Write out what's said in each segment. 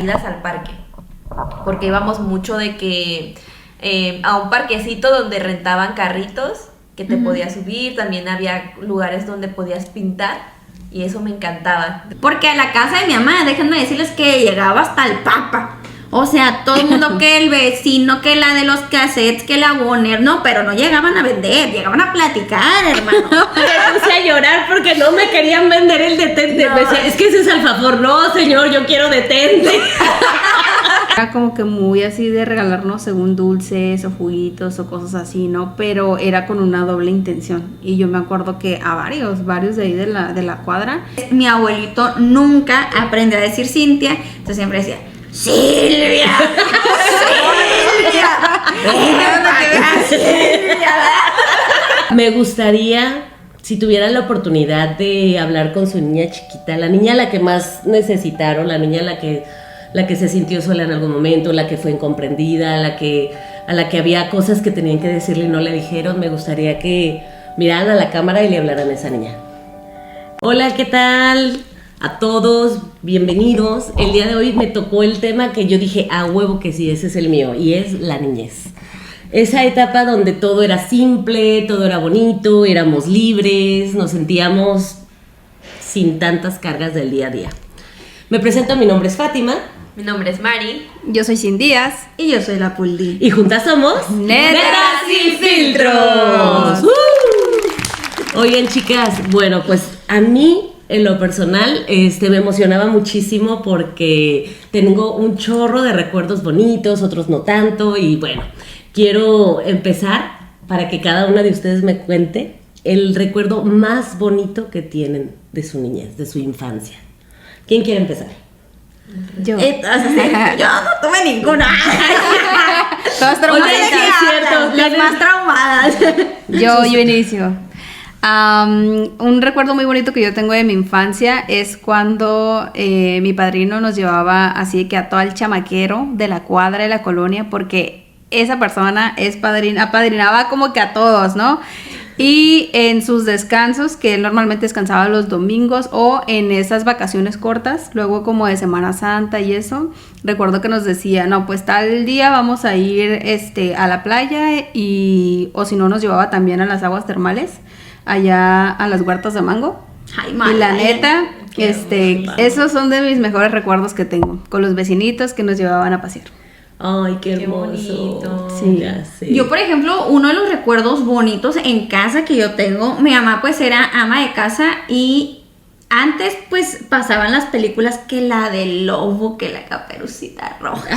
Idas al parque, porque íbamos mucho de que a un parquecito donde rentaban carritos que te podías subir, también había lugares donde podías pintar y eso me encantaba. Porque a la casa de mi mamá, déjenme decirles que llegaba hasta el papa. O sea, todo el mundo, que el vecino, que la de los cassettes, que la Warner, no, pero no llegaban a vender, llegaban a platicar, hermano. Me puse a llorar porque no me querían vender el detente. No. Me decía, es que ese es alfajor. No, señor, yo quiero detente. Era como que muy así de regalarnos según dulces o juguitos o cosas así, ¿no? Pero era con una doble intención. Y yo me acuerdo que a varios de ahí de la cuadra. Mi abuelito nunca aprendió a decir Cintia, entonces siempre decía, Silvia, Silvia. Me gustaría, si tuvieran la oportunidad de hablar con su niña chiquita, la niña a la que más necesitaron, la niña a la que se sintió sola en algún momento, la que fue incomprendida, a la que había cosas que tenían que decirle y no le dijeron, me gustaría que miraran a la cámara y le hablaran a esa niña. Hola, ¿qué tal? A todos, bienvenidos. El día de hoy me tocó el tema que yo dije, a huevo que sí, ese es el mío, y es la niñez. Esa etapa donde todo era simple, todo era bonito, éramos libres, nos sentíamos sin tantas cargas del día a día. Me presento, mi nombre es Fátima. Mi nombre es Mari. Yo soy Sin Díaz. Y yo soy la Puldi. Y juntas somos... ¡Netas Sin Filtros! Oigan, chicas, bueno, pues a mí... En lo personal, me emocionaba muchísimo porque tengo un chorro de recuerdos bonitos, otros no tanto, y bueno, quiero empezar para que cada una de ustedes me cuente el recuerdo más bonito que tienen de su niñez, de su infancia. ¿Quién quiere empezar? Yo. Entonces, yo no tuve ninguna. Todas traumaditas. Oye, sí es cierto, Las más traumadas. Yo inicio. Un recuerdo muy bonito que yo tengo de mi infancia es cuando mi padrino nos llevaba así que a todo el chamaquero de la cuadra de la colonia, porque esa persona apadrinaba como que a todos, ¿no? Y en sus descansos, que él normalmente descansaba los domingos o en esas vacaciones cortas, luego como de Semana Santa y eso, recuerdo que nos decía, no, pues tal día vamos a ir a la playa o si no nos llevaba también a las aguas termales, allá a las huertas de mango. Ay, y la neta, hermoso. esos son de mis mejores recuerdos que tengo, con los vecinitos que nos llevaban a pasear. Ay, qué Qué hermoso. bonito. Sí. Ya sé. Yo, por ejemplo, uno de los recuerdos bonitos en casa que yo tengo, mi mamá pues era ama de casa y antes pues pasaban las películas que la del lobo, que la Caperucita Roja.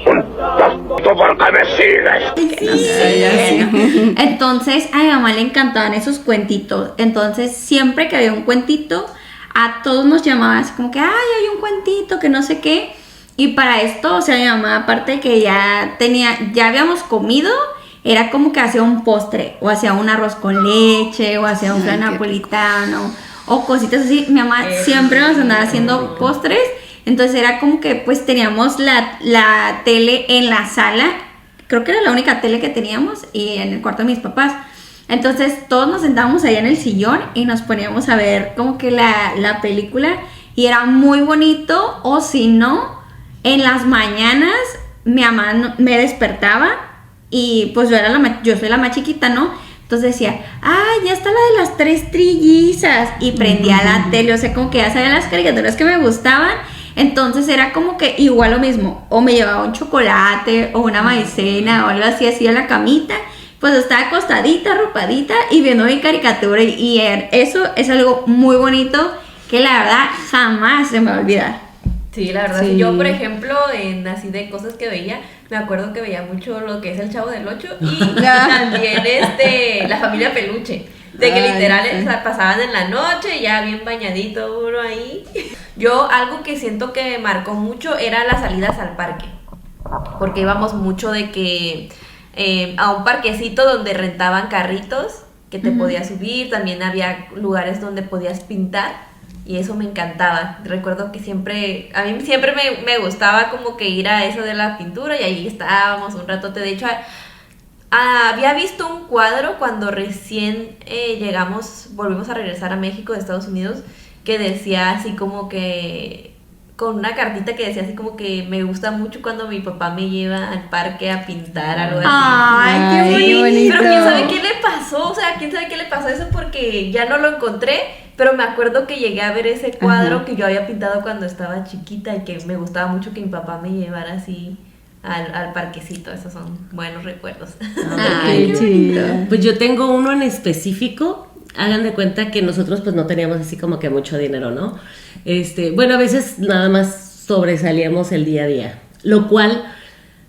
¿Por qué me sigues? Que no sé. Entonces a mi mamá le encantaban esos cuentitos. Entonces siempre que había un cuentito, a todos nos llamaban así como que, ay, hay un cuentito, que no sé qué. Y para esto, o sea, mi mamá, aparte de que ya habíamos comido, era como que hacía un postre, o hacía un arroz con leche, o hacía un flan napolitano, o cositas así. Mi mamá siempre nos andaba haciendo postres, entonces era como que pues teníamos la tele en la sala, creo que era la única tele que teníamos, y en el cuarto de mis papás. Entonces todos nos sentábamos allá en el sillón y nos poníamos a ver como que la película, y era muy bonito. O si no, en las mañanas mi mamá me despertaba y pues yo soy la más chiquita, ¿no? Entonces decía, ya está la de las 3 trillizas, y prendía la tele, o sea, como que ya sabía las caricaturas que me gustaban. Entonces era como que igual lo mismo, o me llevaba un chocolate o una maicena o algo así a la camita, pues estaba acostadita, arropadita y viendo mi caricatura, y eso es algo muy bonito que la verdad jamás se me va a olvidar. Sí, la verdad, Sí. yo por ejemplo, en así de cosas que veía, me acuerdo que veía mucho lo que es El Chavo del Ocho y también La Familia Peluche, de que Ay, literal sí. o sea, pasaban en la noche, ya bien bañadito uno ahí. Yo algo que siento que me marcó mucho era las salidas al parque, porque íbamos mucho de que a un parquecito donde rentaban carritos que te podías subir, también había lugares donde podías pintar. Y eso me encantaba. Recuerdo que a mí siempre me gustaba como que ir a eso de la pintura, y ahí estábamos un ratote. De hecho, había visto un cuadro cuando recién volvimos a regresar a México de Estados Unidos, que decía así como que con una cartita que decía así como que me gusta mucho cuando mi papá me lleva al parque a pintar, algo así. Ay, qué bonito. Pero quién sabe qué le pasó, o sea, quién sabe qué le pasó a eso porque ya no lo encontré, pero me acuerdo que llegué a ver ese cuadro que yo había pintado cuando estaba chiquita y que me gustaba mucho que mi papá me llevara así al parquecito. Esos son buenos recuerdos. Ay, qué bonito. Pues yo tengo uno en específico. Hagan de cuenta que nosotros pues no teníamos así como que mucho dinero, ¿no? Bueno, a veces nada más sobresalíamos el día a día, lo cual,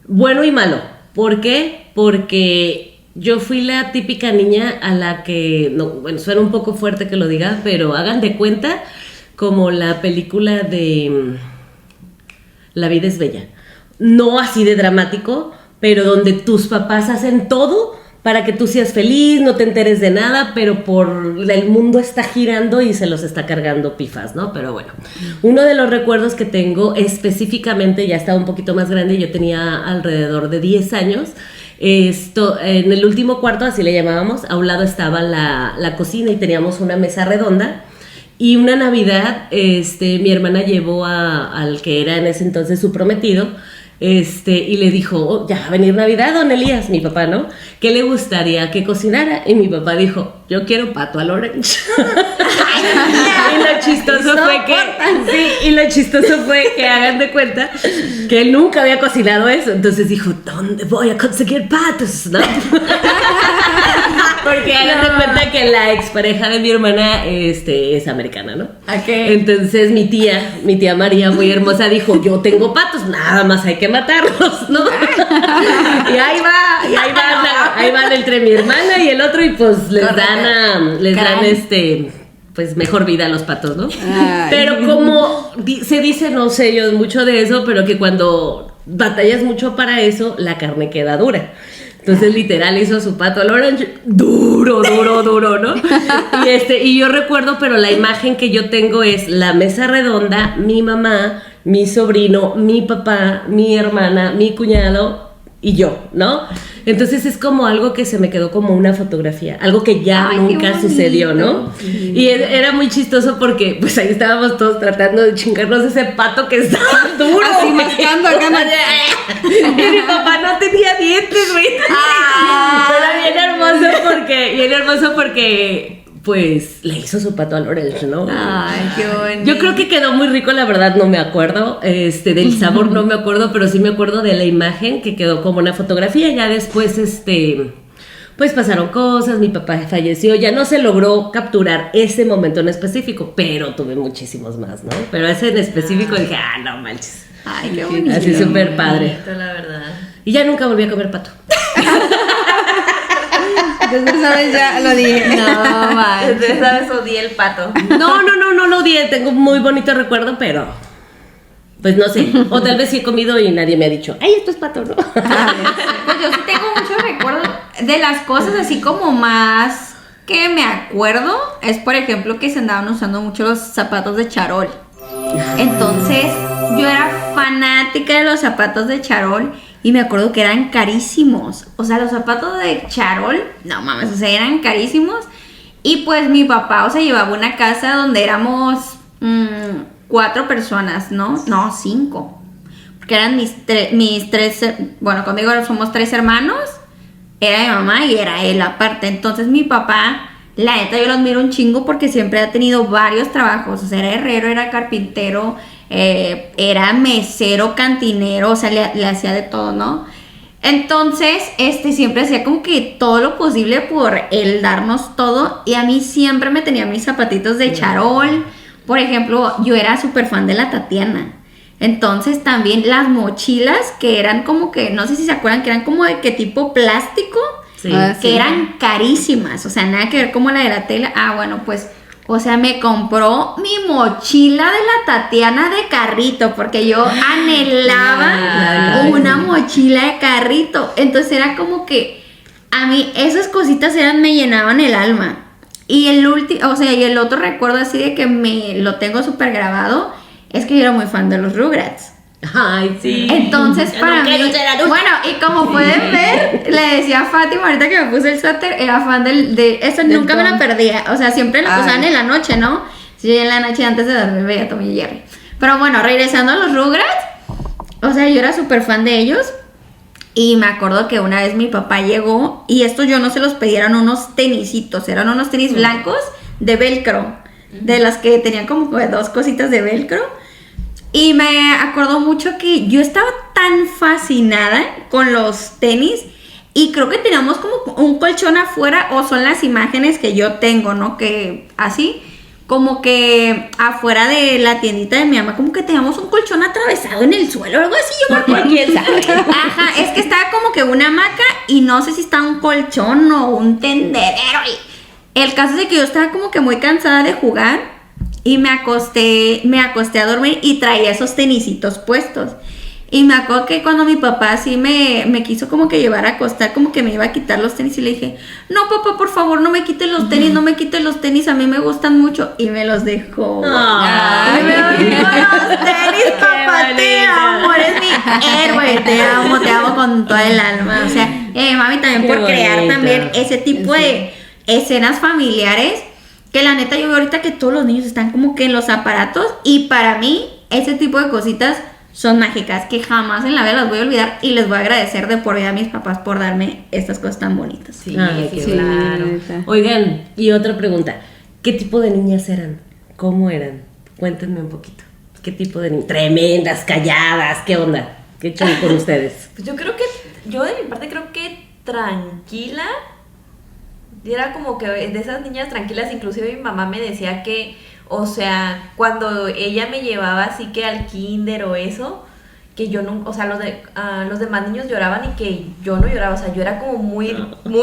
bueno y malo. ¿Por qué? Porque yo fui la típica niña a la que, no, bueno, suena un poco fuerte que lo diga, pero hagan de cuenta como la película de La vida es bella. No así de dramático, pero donde tus papás hacen todo para que tú seas feliz, no te enteres de nada, pero el mundo está girando y se los está cargando pifas, ¿no? Pero bueno, uno de los recuerdos que tengo específicamente, ya estaba un poquito más grande, yo tenía alrededor de 10 años, en el último cuarto, así le llamábamos, a un lado estaba la cocina y teníamos una mesa redonda. Y una Navidad, mi hermana llevó al que era en ese entonces su prometido, y le dijo, oh, ya va a venir Navidad, don Elías, mi papá, ¿no? ¿Qué le gustaría que cocinara? Y mi papá dijo, yo quiero pato al orange. Y lo chistoso fue que hagan de cuenta que él nunca había cocinado eso. Entonces dijo, ¿dónde voy a conseguir patos? ¿No? Porque hagan de cuenta que la expareja de mi hermana es americana, ¿no? Okay. Entonces mi tía María, muy hermosa, dijo, yo tengo patos, nada más hay que matarlos, ¿no? Y ahí van entre mi hermana y el otro y pues les dan pues mejor vida a los patos, ¿no? Ay. Pero como se dice, no sé yo mucho de eso, pero que cuando batallas mucho para eso, la carne queda dura. Entonces literal hizo su pato al orange duro, ¿no? Y yo recuerdo, pero la imagen que yo tengo es la mesa redonda, mi mamá, mi sobrino, mi papá, mi hermana, mi cuñado y yo, ¿no? Entonces es como algo que se me quedó como una fotografía, algo que ya nunca sucedió, ¿no? Sí. Y era muy chistoso porque pues ahí estábamos todos tratando de chingarnos ese pato que estaba duro. Así mascando acá. Y mi papá no tenía dientes, güey. Pero bien hermoso porque pues le hizo su pato al orange, ¿no? Ay, qué bonito. Yo creo que quedó muy rico, la verdad no me acuerdo, del sabor no me acuerdo, pero sí me acuerdo de la imagen que quedó como una fotografía. Ya después, pues pasaron cosas, mi papá falleció, ya no se logró capturar ese momento en específico, pero tuve muchísimos más, ¿no? Pero ese en específico dije, no manches. Ay, qué bonito. Así súper padre. Bonito, la verdad. Y ya nunca volví a comer pato. Desde esa vez ya lo dije. No, man. Desde esa vez odié el pato. No lo odié, tengo un muy bonito recuerdo, pero pues no sé, o tal vez sí he comido y nadie me ha dicho, ay, esto es pato, ¿no? Pues yo sí tengo muchos recuerdos de las cosas así como más que me acuerdo, es por ejemplo que se andaban usando mucho los zapatos de charol. Entonces yo era fanática de los zapatos de charol y me acuerdo que eran carísimos. O sea, los zapatos de charol, no mames, o sea, eran carísimos. Y pues mi papá, o sea, llevaba una casa donde éramos 4 personas, ¿no? No, 5. Porque eran mis tres, bueno, conmigo somos 3 hermanos. Era mi mamá y era él aparte. Entonces mi papá, la neta yo lo admiro un chingo porque siempre ha tenido varios trabajos. O sea, era herrero, era carpintero, era mesero, cantinero, o sea, le hacía de todo, ¿no? Entonces, siempre hacía como que todo lo posible por él darnos todo. Y a mí siempre me tenía mis zapatitos de charol. Por ejemplo, yo era súper fan de la Tatiana. Entonces también las mochilas que eran como que, no sé si se acuerdan, que eran como de que tipo plástico, Sí. que eran carísimas, o sea, nada que ver como la de la tela. Bueno, pues, o sea, me compró mi mochila de la Tatiana de carrito, porque yo anhelaba una mochila de carrito. Entonces era como que a mí esas cositas me llenaban el alma. Y el otro recuerdo así de que me lo tengo súper grabado es que yo era muy fan de los Rugrats. Ay, sí. Entonces para mí, bueno, y como pueden ver, le decía a Fátima ahorita que me puse el suéter, era fan de eso, nunca me la perdía. O sea, siempre la pasaban en la noche, ¿no? Sí, en la noche antes de dormir veía Tom y Jerry. Pero bueno, regresando a los Rugrats, o sea, yo era súper fan de ellos. Y me acuerdo que una vez mi papá llegó y estos yo no se los pedí, eran unos tenisitos, eran unos tenis blancos de velcro, de las que tenían como dos cositas de velcro. Y me acuerdo mucho que yo estaba tan fascinada con los tenis y creo que teníamos como un colchón afuera, o son las imágenes que yo tengo, ¿no? Que así, como que afuera de la tiendita de mi mamá, como que teníamos un colchón atravesado en el suelo, algo así, yo me acuerdo. ¿Quién sabe? Ajá, es que estaba como que una hamaca y no sé si estaba un colchón o un tendedero. Y el caso es de que yo estaba como que muy cansada de jugar y me acosté a dormir y traía esos tenisitos puestos. Y me acuerdo que cuando mi papá así me quiso como que llevar a acostar, como que me iba a quitar los tenis y le dije, no papá, por favor, no me quites los tenis, no me quites los tenis, a mí me gustan mucho. Y me los dejó. Ay, Y me dejó los tenis, papá, te amo, eres mi héroe, te amo con toda el alma. O sea, mami, también Qué por crear bonito. también ese tipo de escenas familiares, que la neta yo veo ahorita que todos los niños están como que en los aparatos, y para mí ese tipo de cositas son mágicas, que jamás en la vida las voy a olvidar, y les voy a agradecer de por vida a mis papás por darme estas cosas tan bonitas. Sí, Ay, qué sí, bueno. claro. neta. Oigan, y otra pregunta. ¿Qué tipo de niñas eran? ¿Cómo eran? Cuéntenme un poquito. ¿Qué tipo de niñas? Tremendas, calladas, ¿qué onda? ¿Qué show con ustedes? Pues yo creo que, yo de mi parte creo que tranquila. Era como que de esas niñas tranquilas, inclusive mi mamá me decía que, o sea, cuando ella me llevaba así que al kinder o eso, que yo no, o sea, los demás niños lloraban y que yo no lloraba, o sea, yo era como muy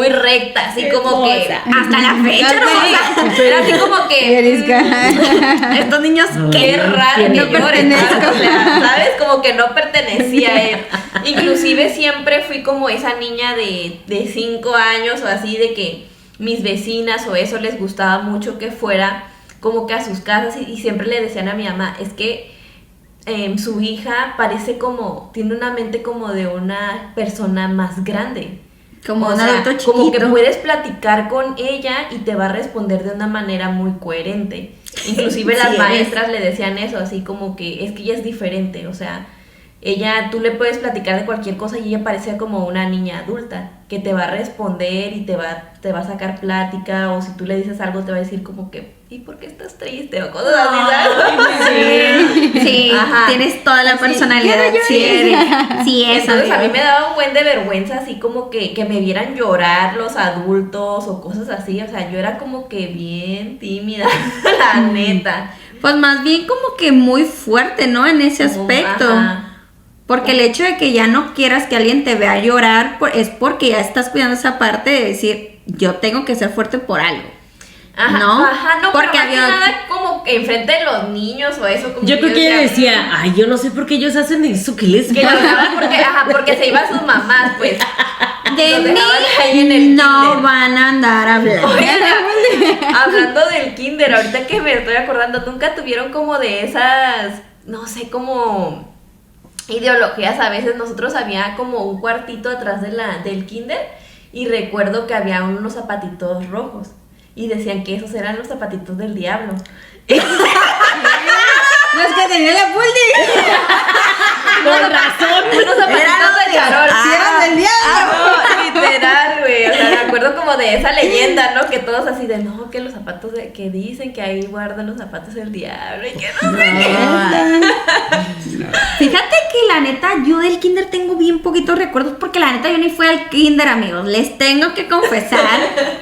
recta, así Qué como que cosa. hasta la fecha, ¿no? O sea, era así como que estos niños, qué raro que no lloren, o sea, ¿sabes? Como que no pertenecía a él. Inclusive siempre fui como esa niña de 5 años o así, de que mis vecinas o eso les gustaba mucho que fuera como que a sus casas y siempre le decían a mi mamá, es que su hija parece como, tiene una mente como de una persona más grande. Como O un sea, adulto chiquito. como que puedes platicar con ella y te va a responder de una manera muy coherente. Inclusive las Sí, maestras le decían eso, así como que es que ella es diferente, o sea, ella, tú le puedes platicar de cualquier cosa y ella parece como una niña adulta, que te va a responder y te va a sacar plática, o si tú le dices algo te va a decir como que, ¿y por qué estás triste? O cosas así, ¿sabes? Sí, Ajá. tienes toda la personalidad. Sí, eso. Entonces a mí me daba un buen de vergüenza así como que me vieran llorar los adultos o cosas así, o sea, yo era como que bien tímida, la neta. Pues más bien como que muy fuerte, ¿no? En ese Como, aspecto. ajá. Porque el hecho de que ya no quieras que alguien te vea llorar es porque ya estás cuidando esa parte de decir, yo tengo que ser fuerte por algo. Ajá, ¿no? ajá, no, Porque pero más que había- nada como que enfrente de los niños o eso. Como Yo creo que ella decía, decía, ay, yo no sé por qué ellos hacen eso, ¿qué les que pasa? lloraban porque se iban sus mamás, pues. De Los mí dejaban ahí en el no kinder. van a andar hablando. Oiga, hablando del kinder, ahorita que me estoy acordando, nunca tuvieron como de esas, no sé, como ideologías. A veces nosotros había como un cuartito atrás del kinder y recuerdo que había unos zapatitos rojos y decían que esos eran los zapatitos del diablo. Los que tenía la puldi. Con razón. Unos zapatitos de charol. Sí, eran del diablo. No, literal, güey. O sea, me acuerdo como de esa leyenda, ¿no? Que todos así de, no, que los zapatos, que dicen que ahí guardan los zapatos del diablo y que no sé qué. Fíjate que la neta, yo del kinder tengo bien poquitos recuerdos porque la neta yo ni fui al kinder, amigos. Les tengo que confesar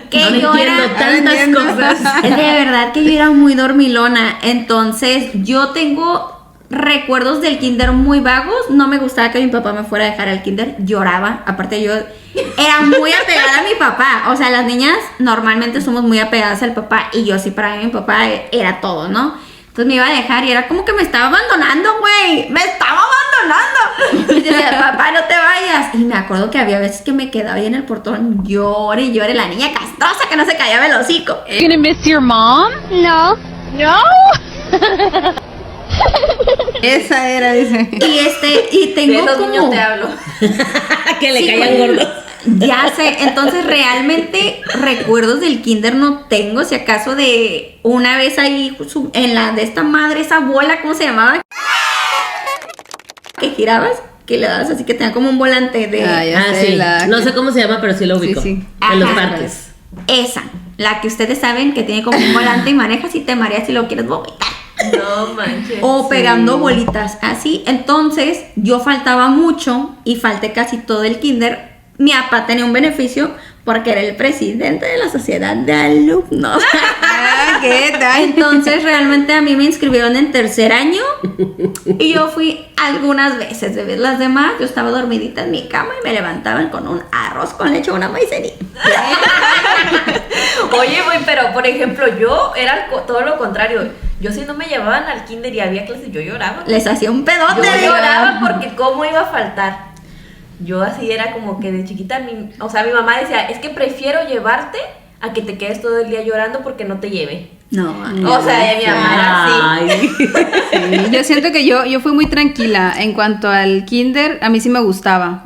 que No yo entiendo era... tantas entiendo. cosas. Es de verdad que yo era muy dormilona. Entonces yo tengo recuerdos del kinder muy vagos. No me gustaba que mi papá me fuera a dejar al kinder. Lloraba. Aparte yo era muy apegada a mi papá. O sea, las niñas normalmente somos muy apegadas al papá. Y yo sí, para mí mi papá era todo, ¿no? Entonces me iba a dejar y era como que me estaba abandonando, güey. Me estaba abandonando. Y decía, papá, no te vayas. Y me acuerdo que había veces que me quedaba ahí en el portón, llore y llore. La niña castrosa que no se callaba el hocico. You gonna miss your mom? No. No? Esa era, dice. Y De tengo esos niños como... te hablo. Que le Sí, caigan güey. gordos. Ya sé, entonces realmente recuerdos del kinder no tengo, si acaso de una vez ahí en la de esta madre, esa bola, ¿cómo se llamaba? Que girabas, que le dabas así que tenía como un volante de... Ya sé, sí. la- No sé cómo se llama, pero sí lo ubico. Sí. En los Ajá. parques. Esa, la que ustedes saben que tiene como un volante y manejas y te mareas y lo quieres vomitar. No manches. O pegando bolitas así. Entonces yo faltaba mucho y falté casi todo el kinder. Mi papá tenía un beneficio porque era el presidente de la sociedad de alumnos. Ah, ¿qué tal? Entonces realmente a mí me inscribieron en tercer año y yo fui algunas veces, bebés. Las demás yo estaba dormidita en mi cama y me levantaban con un arroz con leche o una maicenita. Oye, güey, pero por ejemplo, yo era todo lo contrario. Yo si no me llevaban al kinder y había clases, yo lloraba. Les hacía un pedote. Yo lloraba porque cómo iba a faltar. Yo así era como que de chiquita, o sea, mi mamá decía, es que prefiero llevarte a que te quedes todo el día llorando porque no te lleve. No, O sea, mi mamá era así. Ay. Sí, yo siento que yo fui muy tranquila en cuanto al kinder, a mí sí me gustaba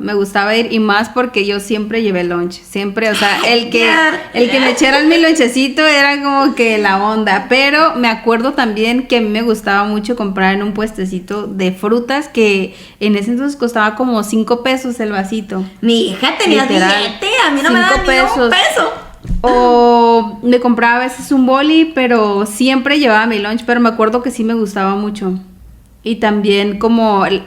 ir y más porque yo siempre llevé lunch, siempre, o sea, el que me echaran mi lonchecito era como que la onda, pero me acuerdo también que a mí me gustaba mucho comprar en un puestecito de frutas que en ese entonces costaba como 5 pesos el vasito. mi hija tenía Literal. billete, a mí no me 5 daban ni un pesos. peso. O me compraba a veces un boli, pero siempre llevaba mi lunch, pero me acuerdo que sí me gustaba mucho. Y también como el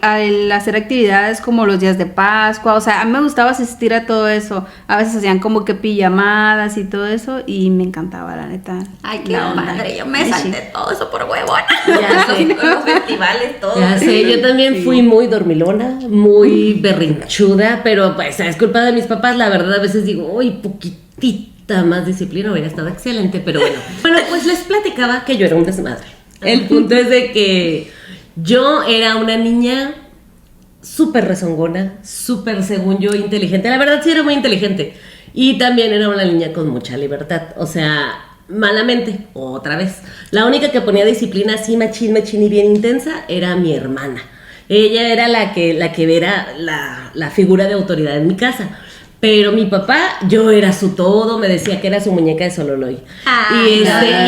hacer actividades como los días de Pascua, o sea, a mí me gustaba asistir a todo eso. A veces hacían como que pijamadas y todo eso y me encantaba, la neta. Ay, qué La onda. padre, yo me Ay, salté sí. todo eso por huevona. Ya sé. Los festivales, todo. Ya sé, yo también fui muy dormilona, muy berrinchuda, pero pues es culpa de mis papás, la verdad a veces digo, uy, poquitita más disciplina hubiera estado excelente, pero bueno. Bueno, pues les platicaba que yo era un desmadre. El punto es de que yo era una niña súper rezongona, súper, según yo, inteligente. La verdad sí era muy inteligente. Y también era una niña con mucha libertad. O sea, malamente, otra vez. La única que ponía disciplina así machín y bien intensa era mi hermana. Ella era la que era la figura de autoridad en mi casa. Pero mi papá, yo era su todo, me decía que era su muñeca de Sololoy. Ay,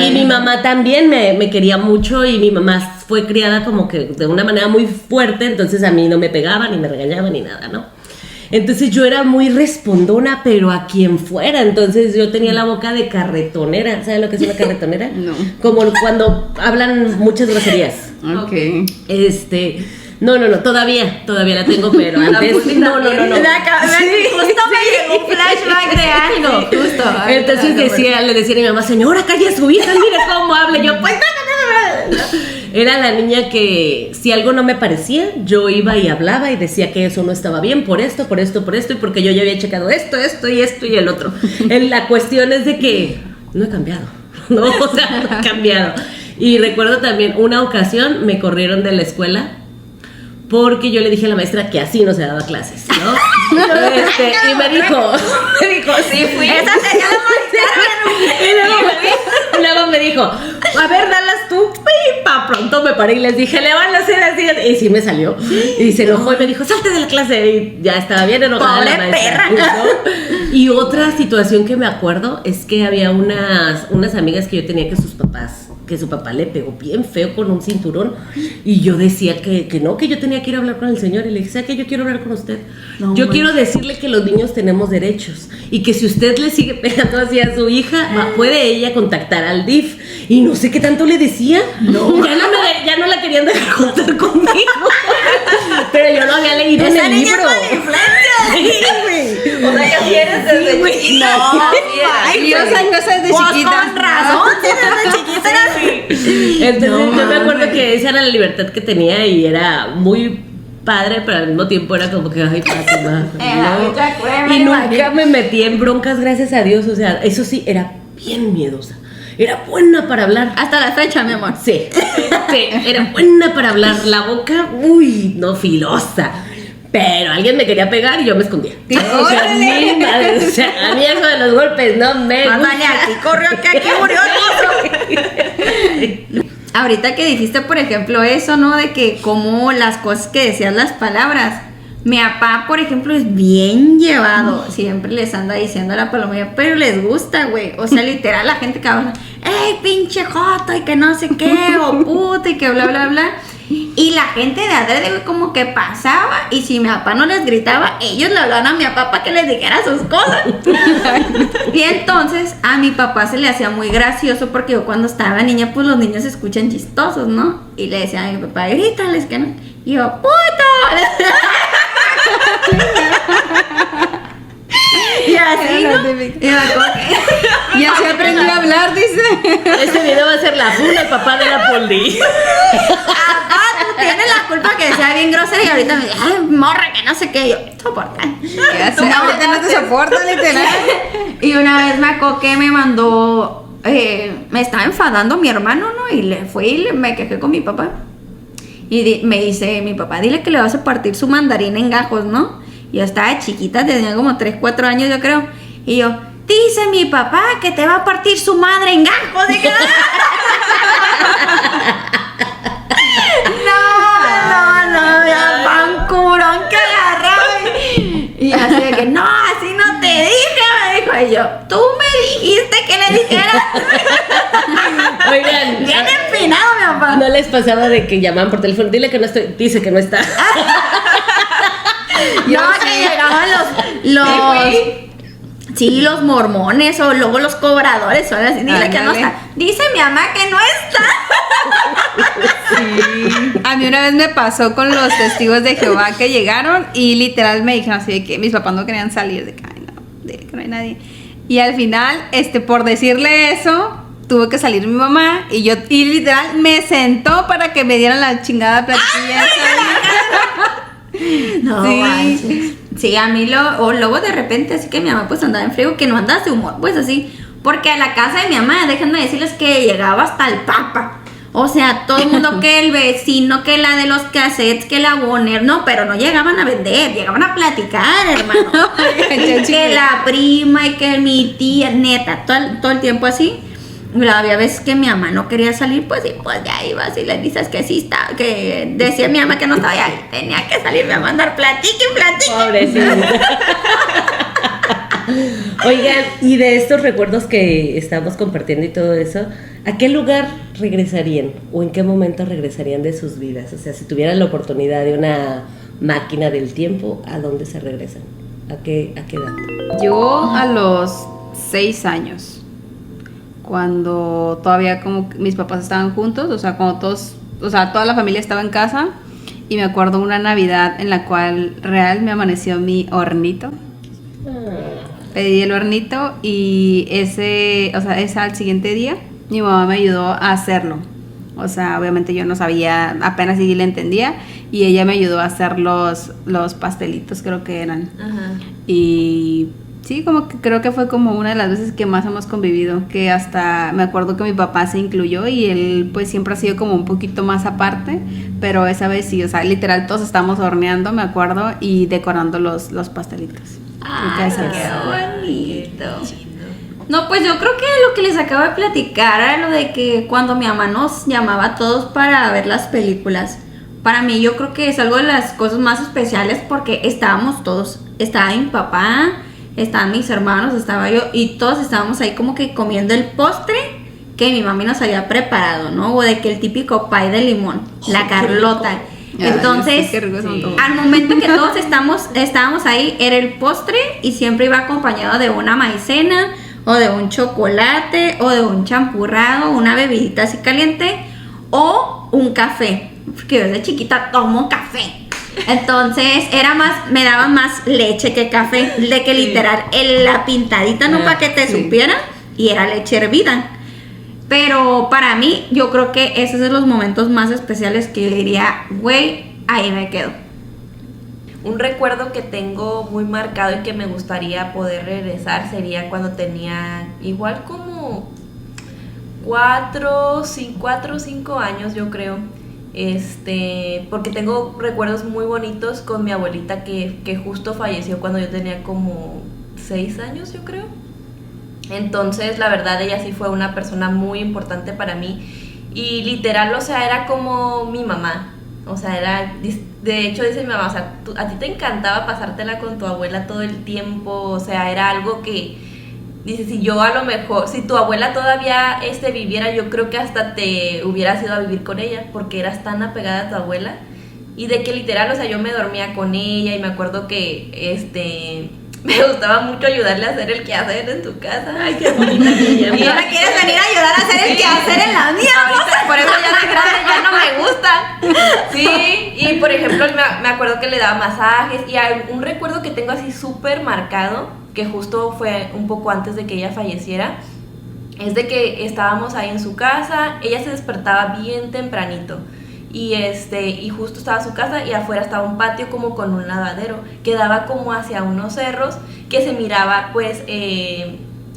Y mi mamá también me quería mucho y mi mamá fue criada como que de una manera muy fuerte, entonces a mí no me pegaba, ni me regañaba, ni nada, ¿no? Entonces yo era muy respondona, pero a quien fuera, entonces yo tenía la boca de carretonera, ¿sabes lo que es una carretonera? No. Como cuando hablan muchas groserías. Ok. No, todavía la tengo, pero antes Puli no. también. Justo me llegó un flashback de algo. Justo. Entonces le decía a mi mamá, señora, calle a su hija, mire cómo habla. Y yo, pues, no. Era la niña que si algo no me parecía, yo iba y hablaba y decía que eso no estaba bien por esto, y porque yo ya había checado esto y el otro. La cuestión es de que no he cambiado, ¿no? O sea, no he cambiado. Y recuerdo también una ocasión me corrieron de la escuela porque yo le dije a la maestra que así no se daba clases, ¿no? Y me dijo, sí fui. Esa sería la Y luego me dijo, a ver, dalas tú. Y pa pronto me paré y les dije, le van a hacer así. Y sí me salió. Y se enojó y me dijo, salte de la clase. Y ya estaba bien enojada Pobre la maestra. perra. ¿No? Y otra situación que me acuerdo es que había unas amigas que yo tenía que su papá le pegó bien feo con un cinturón y yo decía que no, que yo tenía que ir a hablar con el señor y le dije, ¿sabe qué? Yo quiero hablar con usted. Yo quiero decirle que los niños tenemos derechos y que si usted le sigue pegando así a su hija, puede ella contactar al DIF. Y no sé qué tanto le decía. Ya no la querían dejar contar conmigo. Pero yo lo había leído en Esa el niña libro. es mala influencia. Sí, güey. O sea, que así eres desde chiquita. No. Así era. Ay, yo soy desde Pues chiquita. con razón, si desde chiquita era- Entonces No, yo me acuerdo mames. que esa era la libertad que tenía y era muy padre, pero al mismo tiempo era como que, ay, Fátima, Era no. mucha cueva, Y nunca imagínate. me metí en broncas, gracias a Dios. O sea, eso sí, era bien miedosa. Era buena para hablar. Hasta la fecha, mi amor. Sí, era buena para hablar. La boca, uy, no, filosa. Pero alguien me quería pegar y yo me escondía. O sea, a mí, madre, o sea, a mí eso de los golpes no me Más gusta. vale aquí corrió que aquí murió el otro. Ahorita que dijiste, por ejemplo, eso, ¿no? De que como las cosas que decías, las palabras. Mi papá, por ejemplo, es bien llevado. Siempre les anda diciendo a la palomilla, pero les gusta, güey. O sea, literal, la gente que habla, ¡ey, pinche joto! Y que no sé qué, o puta, y que bla, bla, bla. Y la gente de adrede, güey, como que pasaba. Y si mi papá no les gritaba, ellos le hablaban a mi papá para que les dijera sus cosas. Y entonces, a mi papá se le hacía muy gracioso porque yo cuando estaba niña, pues los niños se escuchan chistosos, ¿no? Y le decía a mi papá, grítales que no. Y yo, ¡puto! Y así, ¿no? Y me acuerdo que- Y así aprendió a hablar, dice. Este video va a ser la funa, el papá de la Poli. Papá, tú tienes la culpa que sea bien grosera y ahorita me dice, ay, morra, que no sé qué. Y yo, soporta. Ya sé, ahorita no te soporta, literal. Y una vez me acuerdo que me mandó, me estaba enfadando mi hermano, ¿no? Y le fui y me quejé con mi papá. Y me dice mi papá, dile que le vas a partir su mandarina en gajos, ¿no? Y yo estaba chiquita, tenía como 3, 4 años, yo creo. Y yo, dice mi papá que te va a partir su madre en gajos. Dije, no, ya pan curón que agarraba. Y así de que, no, así no te dije, me dijo. Y yo, tú me dijiste que le dijeras. Oigan, Bien empinado, mi papá. ¿no les pasaba de que llamaban por teléfono? Dile que no estoy, dice que no está. No, que llegaban los mormones o luego los cobradores o algo así. Dile que no Ándale. está. Dice mi mamá que no está. Sí. A mí una vez me pasó con los testigos de Jehová que llegaron y literal me dijeron así de que mis papás no querían salir, de que, ay, no, dile que no hay nadie. Y al final, por decirle eso, tuvo que salir mi mamá y literal me sentó para que me dieran la chingada platilla. No, Sí. manches. Sí, a mí luego de repente, así que mi mamá pues andaba en frío, que no andaba de humor, pues así. Porque a la casa de mi mamá, déjenme decirles que llegaba hasta el papa. O sea, todo el mundo, que el vecino, que la de los cassettes, que la Bonner, no, pero no llegaban a vender, llegaban a platicar, hermano. Que la prima y que mi tía, neta, todo el tiempo así. Había veces que mi mamá no quería salir, pues y pues ya ibas y le dices que sí está, que decía mi mamá que no estaba, ya tenía que salir, me va a mandar platique. Pobrecita. Oigan, y de estos recuerdos que estamos compartiendo y todo eso, ¿a qué lugar regresarían? ¿O en qué momento regresarían de sus vidas? O sea, si tuvieran la oportunidad de una máquina del tiempo, ¿a dónde se regresan? ¿A qué edad? Yo a los 6 años, cuando todavía como que mis papás estaban juntos, o sea, cuando toda la familia estaba en casa, y me acuerdo una Navidad en la cual real me amaneció mi hornito. Pedí el hornito y al siguiente día mi mamá me ayudó a hacerlo. O sea, obviamente yo no sabía, apenas si le entendía, y ella me ayudó a hacer los pastelitos, creo que eran. Ajá. Y sí, como que creo que fue como una de las veces que más hemos convivido, que hasta me acuerdo que mi papá se incluyó y él pues siempre ha sido como un poquito más aparte, pero esa vez sí, o sea, literal todos estábamos horneando, me acuerdo, y decorando los pastelitos. Creo que esa qué vez. bonito. No, pues yo creo que lo que les acabo de platicar era lo de que cuando mi mamá nos llamaba a todos para ver las películas. Para mí yo creo que es algo de las cosas más especiales porque estábamos todos. Estaba mi papá, estaban mis hermanos, estaba yo y todos estábamos ahí como que comiendo el postre que mi mami nos había preparado, ¿no? O de que el típico pie de limón, la Carlota. Entonces, Ay, sí, qué ricos son todos. al momento que todos estábamos ahí, era el postre y siempre iba acompañado de una maicena o de un chocolate o de un champurrado, una bebidita así caliente o un café, porque yo desde chiquita tomo café. Entonces me daban más leche que café, de que literal la pintadita, no para que te supiera, y era leche hervida. Pero para mí, yo creo que ese es de los momentos más especiales que yo diría, güey, ahí me quedo. Un recuerdo que tengo muy marcado y que me gustaría poder regresar sería cuando tenía igual como 4 o 5 años, yo creo. Porque tengo recuerdos muy bonitos con mi abuelita que justo falleció cuando yo tenía como 6 años, yo creo. Entonces, la verdad, ella sí fue una persona muy importante para mí y literal, o sea, era como mi mamá. O sea, de hecho dice mi mamá, o sea, a ti te encantaba pasártela con tu abuela todo el tiempo, o sea, era algo que, dice, si yo a lo mejor, si tu abuela todavía viviera, yo creo que hasta te hubieras ido a vivir con ella, porque eras tan apegada a tu abuela, y de que literal, o sea, yo me dormía con ella, y me acuerdo que, me gustaba mucho ayudarle a hacer el quehacer en tu casa. Ay, qué bonita niña. ¿Y ahora quieres venir a ayudar a hacer el quehacer en la mía? Ahorita, por eso ya de grande ya no me gusta. Sí, y por ejemplo, me acuerdo que le daba masajes, y hay un recuerdo que tengo así súper marcado, que justo fue un poco antes de que ella falleciera, es de que estábamos ahí en su casa, ella se despertaba bien tempranito, y justo estaba su casa y afuera estaba un patio como con un lavadero que daba como hacia unos cerros que se miraba pues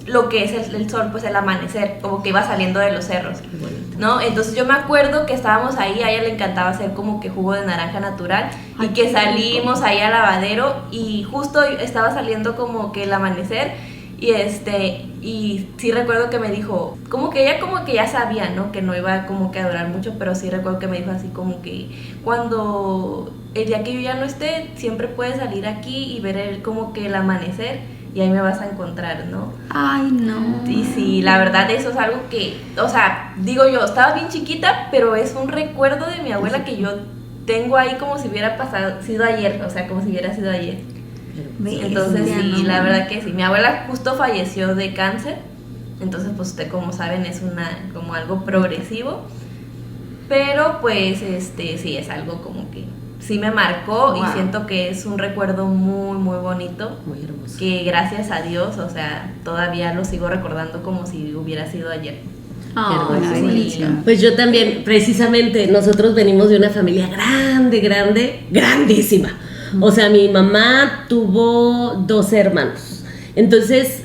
lo que es el sol, pues el amanecer, como que iba saliendo de los cerros, ¿no? Entonces yo me acuerdo que estábamos ahí, a ella le encantaba hacer como que jugo de naranja natural. Ay, y que salimos ahí al lavadero y justo estaba saliendo como que el amanecer y sí recuerdo que me dijo, como que ella como que ya sabía, ¿no? Que no iba como que a durar mucho, pero sí recuerdo que me dijo así como que cuando el día que yo ya no esté, siempre puedes salir aquí y ver como que el amanecer y ahí me vas a encontrar, ¿no? Ay, no. Sí, la verdad eso es algo que, o sea, digo yo, estaba bien chiquita, pero es un recuerdo de mi abuela que yo tengo ahí como si hubiera sido ayer, o sea, como si hubiera sido ayer. Entonces sí, la verdad que sí. Mi abuela justo falleció de cáncer, entonces pues como saben es como algo progresivo, pero pues sí es algo como que sí me marcó. Wow. Y siento que es un recuerdo muy muy bonito, muy hermoso, que gracias a Dios, o sea, todavía lo sigo recordando como si hubiera sido ayer. Oh, sí. Pues yo también, precisamente, nosotros venimos de una familia grandísima. O sea, mi mamá tuvo 12 hermanos. Entonces,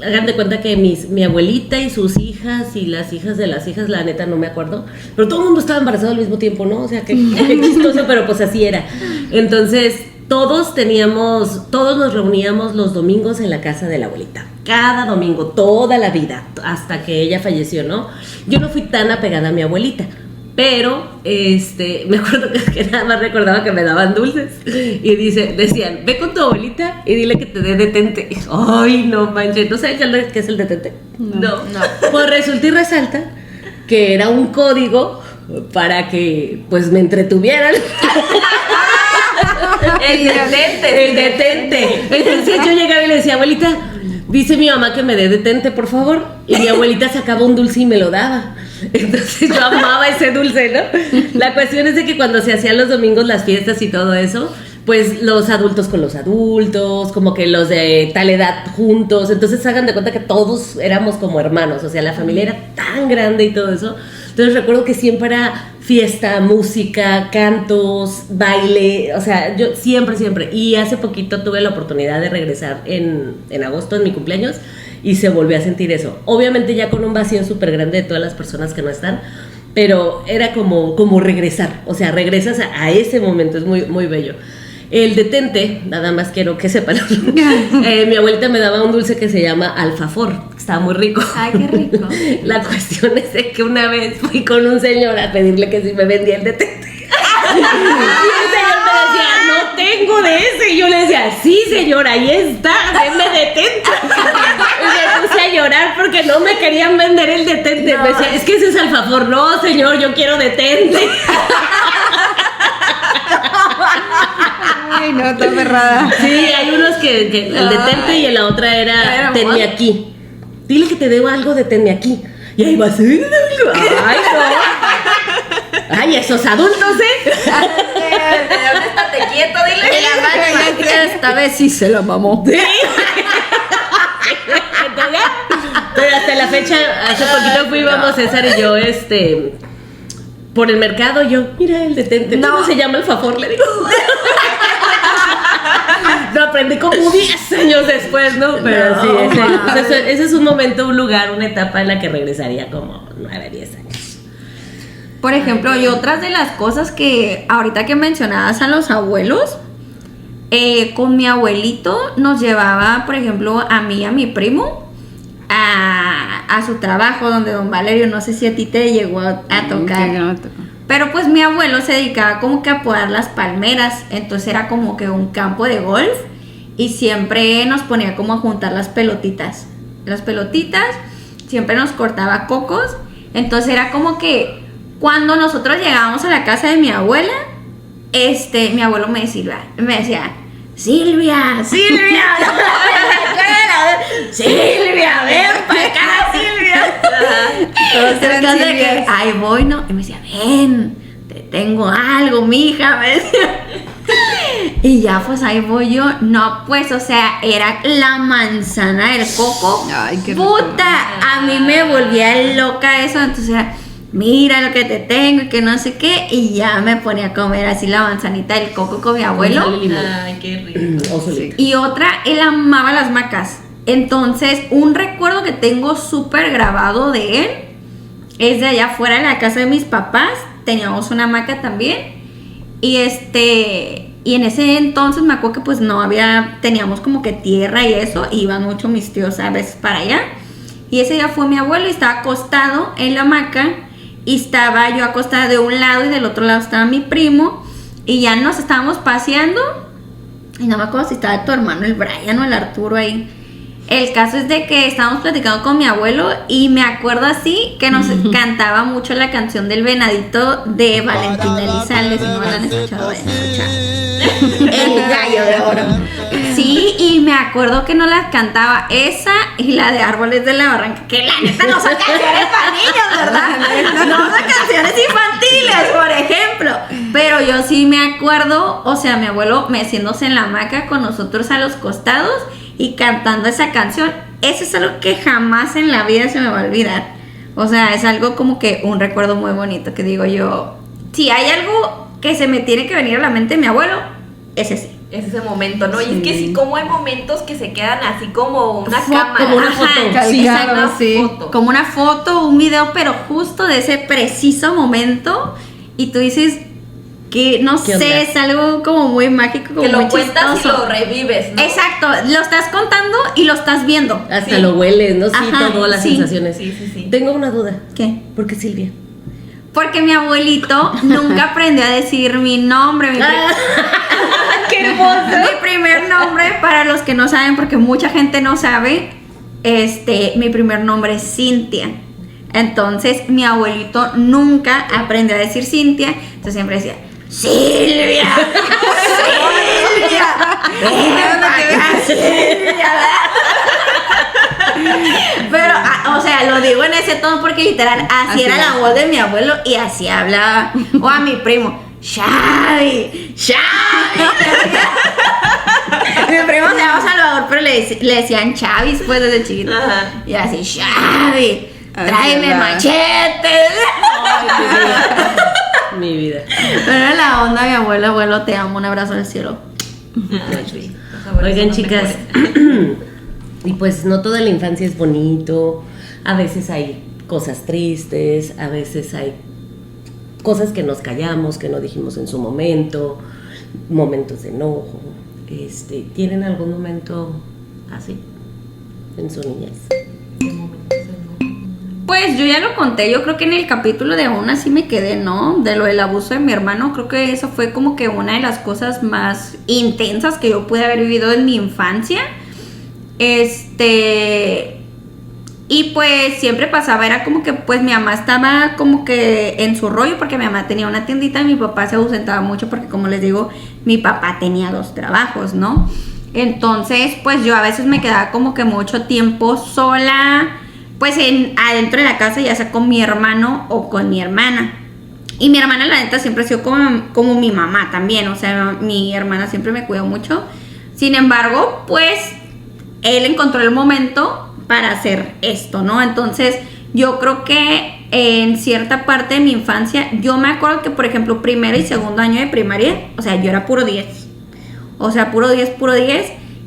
hagan de cuenta que mi abuelita y sus hijas y las hijas de las hijas, la neta no me acuerdo, pero todo el mundo estaba embarazado al mismo tiempo, ¿no? O sea, qué chistoso, pero pues así era. Entonces, todos nos reuníamos los domingos en la casa de la abuelita. Cada domingo, toda la vida, hasta que ella falleció, ¿no? Yo no fui tan apegada a mi abuelita, pero me acuerdo que nada más recordaba que me daban dulces y decían, ve con tu abuelita y dile que te dé detente. Ay, no manches, ¿no sabes qué es el detente? No. Pues resulta y resalta que era un código para que pues me entretuvieran. El detente. Entonces yo llegaba y le decía, abuelita, dice mi mamá que me dé detente, por favor. Y mi abuelita sacaba un dulce y me lo daba. Entonces yo amaba ese dulce, ¿no? La cuestión es de que cuando se hacían los domingos las fiestas y todo eso, pues los adultos con los adultos, como que los de tal edad juntos, entonces hagan de cuenta que todos éramos como hermanos, o sea, la familia era tan grande y todo eso. Entonces recuerdo que siempre era fiesta, música, cantos, baile, o sea, yo siempre. Y hace poquito tuve la oportunidad de regresar en agosto, en mi cumpleaños, y se volvió a sentir eso. Obviamente ya con un vacío súper grande de todas las personas que no están, pero era como regresar, o sea, regresas a ese momento, es muy, muy bello. El detente, nada más quiero que sepan, mi abuelita me daba un dulce que se llama alfafor, estaba muy rico. Ay, qué rico. La cuestión es de que una vez fui con un señor a pedirle que si me vendía el detente. Y el señor me decía, no tengo de ese. Y yo le decía, sí señor, ahí está, denme detente. Y me puse a llorar porque no me querían vender el detente. No. Me decía, es que ese es alfafor. No señor, yo quiero detente. Ay, no, está perrada. Sí, hay unos que el detente y la otra era tenme aquí. Dile que te debo algo de tenme aquí. Y ahí vas. Ay, no. Ay, esos adultos, Estate quieto, dile. Esta vez sí se la mamó. Sí. Pero hasta la fecha, hace poquito fuimos César y yo, por el mercado, yo, mira el detente, ¿cómo se llama el favor? Le digo. Lo aprendí como 10 años después, ¿no? Pero no, sí, ese es un momento, un lugar, una etapa en la que regresaría como 9, 10 años. Por ejemplo, y otras de las cosas que ahorita que mencionabas a los abuelos, con mi abuelito nos llevaba, por ejemplo, a mí y a mi primo a su trabajo, donde don Valerio, no sé si a ti te llegó a tocar. Pero pues mi abuelo se dedicaba como que a podar las palmeras, entonces era como que un campo de golf y siempre nos ponía como a juntar las pelotitas. Las pelotitas, siempre nos cortaba cocos, entonces era como que cuando nosotros llegábamos a la casa de mi abuela, mi abuelo me decía, Silvia, Silvia, ven para acá, Silvia. Entonces, el caso de que, ahí voy, ¿no? Y me decía, ven, te tengo algo, mija, me decía. Y ya, pues ahí voy yo. No, pues, o sea, era la manzana del coco. Ay, qué rico. Puta, a mí me volvía loca eso. Entonces era, mira lo que te tengo y que no sé qué. Y ya me ponía a comer así la manzanita del coco con mi abuelo. Ay, qué rico. O solito. Y otra, él amaba las macas. Entonces, un recuerdo que tengo súper grabado de él es de allá afuera de la casa de mis papás. Teníamos una hamaca también. Y y en ese entonces me acuerdo que pues teníamos como que tierra y eso. Iban mucho mis tíos a veces para allá. Y ese día fue mi abuelo y estaba acostado en la hamaca. Y estaba yo acostada de un lado y del otro lado estaba mi primo. Y ya nos estábamos paseando. Y no me acuerdo si estaba tu hermano, el Brian o el Arturo ahí. El caso es de que estábamos platicando con mi abuelo y me acuerdo así que nos cantaba mucho la canción del venadito de Valentina Elizalde. Si no la han escuchado, vayan a escuchar. El gallo de oro. Sí, y me acuerdo que nos la cantaba esa y la de Árboles de la Barranca, que la neta no son canciones para niños, ¿verdad? No son canciones infantiles, por ejemplo. Pero yo sí me acuerdo, o sea, mi abuelo meciéndose en la hamaca con nosotros a los costados y cantando esa canción. Eso es algo que jamás en la vida se me va a olvidar. O sea, es algo como que un recuerdo muy bonito que digo yo, si hay algo que se me tiene que venir a la mente de mi abuelo, ese sí. Es ese momento, ¿no? Y es que sí, como hay momentos que se quedan así como una cámara. Como una foto. Sí, Calcado, exacto, sí. Foto. como una foto, un video, pero justo de ese preciso momento. Y tú dices que, no ¿Qué sé, onda? es algo como muy mágico, como Que lo muy cuentas y chistoso. lo revives, ¿no? Exacto, lo estás contando y lo estás viendo. Hasta Sí. lo hueles, ¿no? Sí, Ajá, todas las sí. sensaciones. Sí, sí, sí. Tengo una duda. ¿Qué? ¿Por qué Silvia? Porque mi abuelito nunca aprendió a decir mi nombre. ¡Qué hermoso! Mi primer nombre, para los que no saben, porque mucha gente no sabe, mi primer nombre es Cintia. Entonces, mi abuelito nunca aprendió a decir Cintia, entonces siempre decía, Silvia, Silvia, ven para acá, Silvia. Pero, o sea, lo digo en ese tono porque literal, así era la voz de mi abuelo y así hablaba. O a mi primo, Xavi, Xavi. Mi primo se llama Salvador, pero le decían Chavis pues desde chiquito. Ajá. Y así, Xavi, tráeme verdad. machetes. Mi vida. Pero era la onda, mi abuelo, te amo, un abrazo al cielo. Ay, sí. Los abuelos Oigan, son los chicas, mejores. y pues no toda la infancia es bonito. A veces hay cosas tristes, a veces hay cosas que nos callamos, que no dijimos en su momento, momentos de enojo. ¿Tienen algún momento así en su niñez? Pues yo ya lo conté, yo creo que en el capítulo de aún así me quedé, ¿no? De lo del abuso de mi hermano, creo que eso fue como que una de las cosas más intensas que yo pude haber vivido en mi infancia. Y pues siempre pasaba, era como que pues mi mamá estaba como que en su rollo porque mi mamá tenía una tiendita y mi papá se ausentaba mucho porque como les digo, mi papá tenía 2 trabajos, ¿no? Entonces pues yo a veces me quedaba como que mucho tiempo sola, pues adentro de la casa, ya sea con mi hermano o con mi hermana. Y mi hermana la neta siempre ha sido como mi mamá también, o sea, mi hermana siempre me cuidó mucho. Sin embargo, pues él encontró el momento para hacer esto, ¿no? Entonces yo creo que en cierta parte de mi infancia, yo me acuerdo que por ejemplo primero y segundo año de primaria, o sea, yo era puro 10, o sea, puro 10,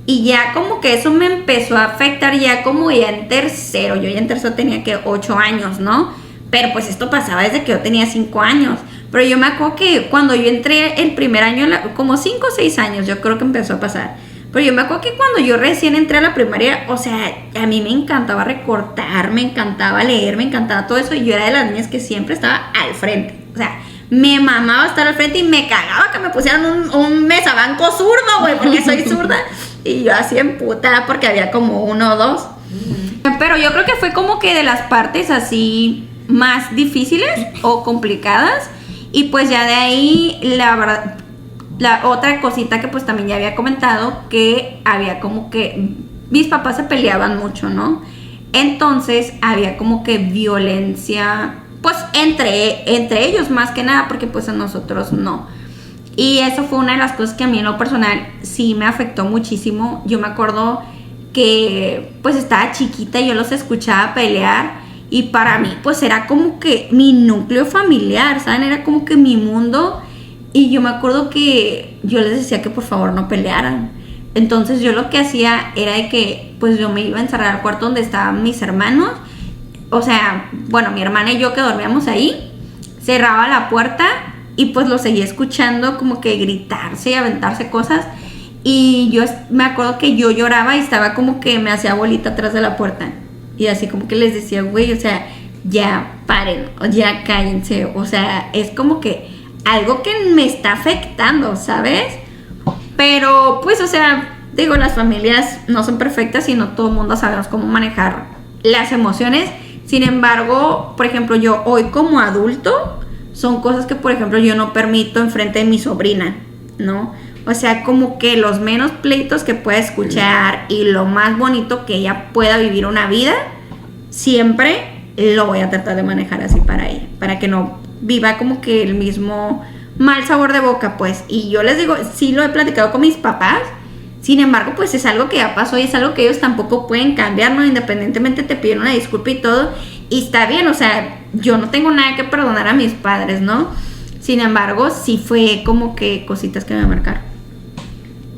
y ya como que eso me empezó a afectar ya como ya en tercero, yo ya en tercero tenía que 8 años, ¿no? Pero pues esto pasaba desde que yo tenía 5 años, pero yo me acuerdo que cuando yo entré el primer año, como 5 o 6 años, yo creo que empezó a pasar. Pero yo me acuerdo que cuando yo recién entré a la primaria, o sea, a mí me encantaba recortar, me encantaba leer, me encantaba todo eso. Y yo era de las niñas que siempre estaba al frente. O sea, me mamaba estar al frente y me cagaba que me pusieran un mesabanco zurdo, güey, porque soy zurda. Y yo así emputada porque había como 1 o 2. Pero yo creo que fue como que de las partes así más difíciles o complicadas. Y pues ya de ahí, la verdad, la otra cosita que pues también ya había comentado, que había como que mis papás se peleaban mucho, ¿no? Entonces había como que violencia, pues entre ellos más que nada, porque pues a nosotros no. Y eso fue una de las cosas que a mí en lo personal sí me afectó muchísimo. Yo me acuerdo que pues estaba chiquita y yo los escuchaba pelear, y para mí pues era como que mi núcleo familiar, ¿saben? Era como que mi mundo, y yo me acuerdo que yo les decía que por favor no pelearan. Entonces yo lo que hacía era de que pues yo me iba a encerrar al cuarto donde estaban mis hermanos, o sea, bueno, mi hermana y yo que dormíamos ahí, cerraba la puerta y pues lo seguía escuchando como que gritarse y aventarse cosas. Y yo me acuerdo que yo lloraba y estaba como que me hacía bolita atrás de la puerta. Y así como que les decía, güey, o sea, ya paren, ya cállense. O sea, es como que algo que me está afectando, ¿sabes? Pero pues, o sea, digo, las familias no son perfectas y no todo el mundo sabemos cómo manejar las emociones. Sin embargo, por ejemplo, yo hoy como adulto, son cosas que, por ejemplo, yo no permito enfrente de mi sobrina, ¿no? O sea, como que los menos pleitos que pueda escuchar y lo más bonito que ella pueda vivir una vida, siempre lo voy a tratar de manejar así para ella, para que no viva como que el mismo mal sabor de boca, pues. Y yo les digo, sí lo he platicado con mis papás, sin embargo, pues es algo que ya pasó y es algo que ellos tampoco pueden cambiar, ¿no? Independientemente te piden una disculpa y todo, y está bien, o sea, yo no tengo nada que perdonar a mis padres, ¿no? Sin embargo, sí fue como que cositas que me marcaron.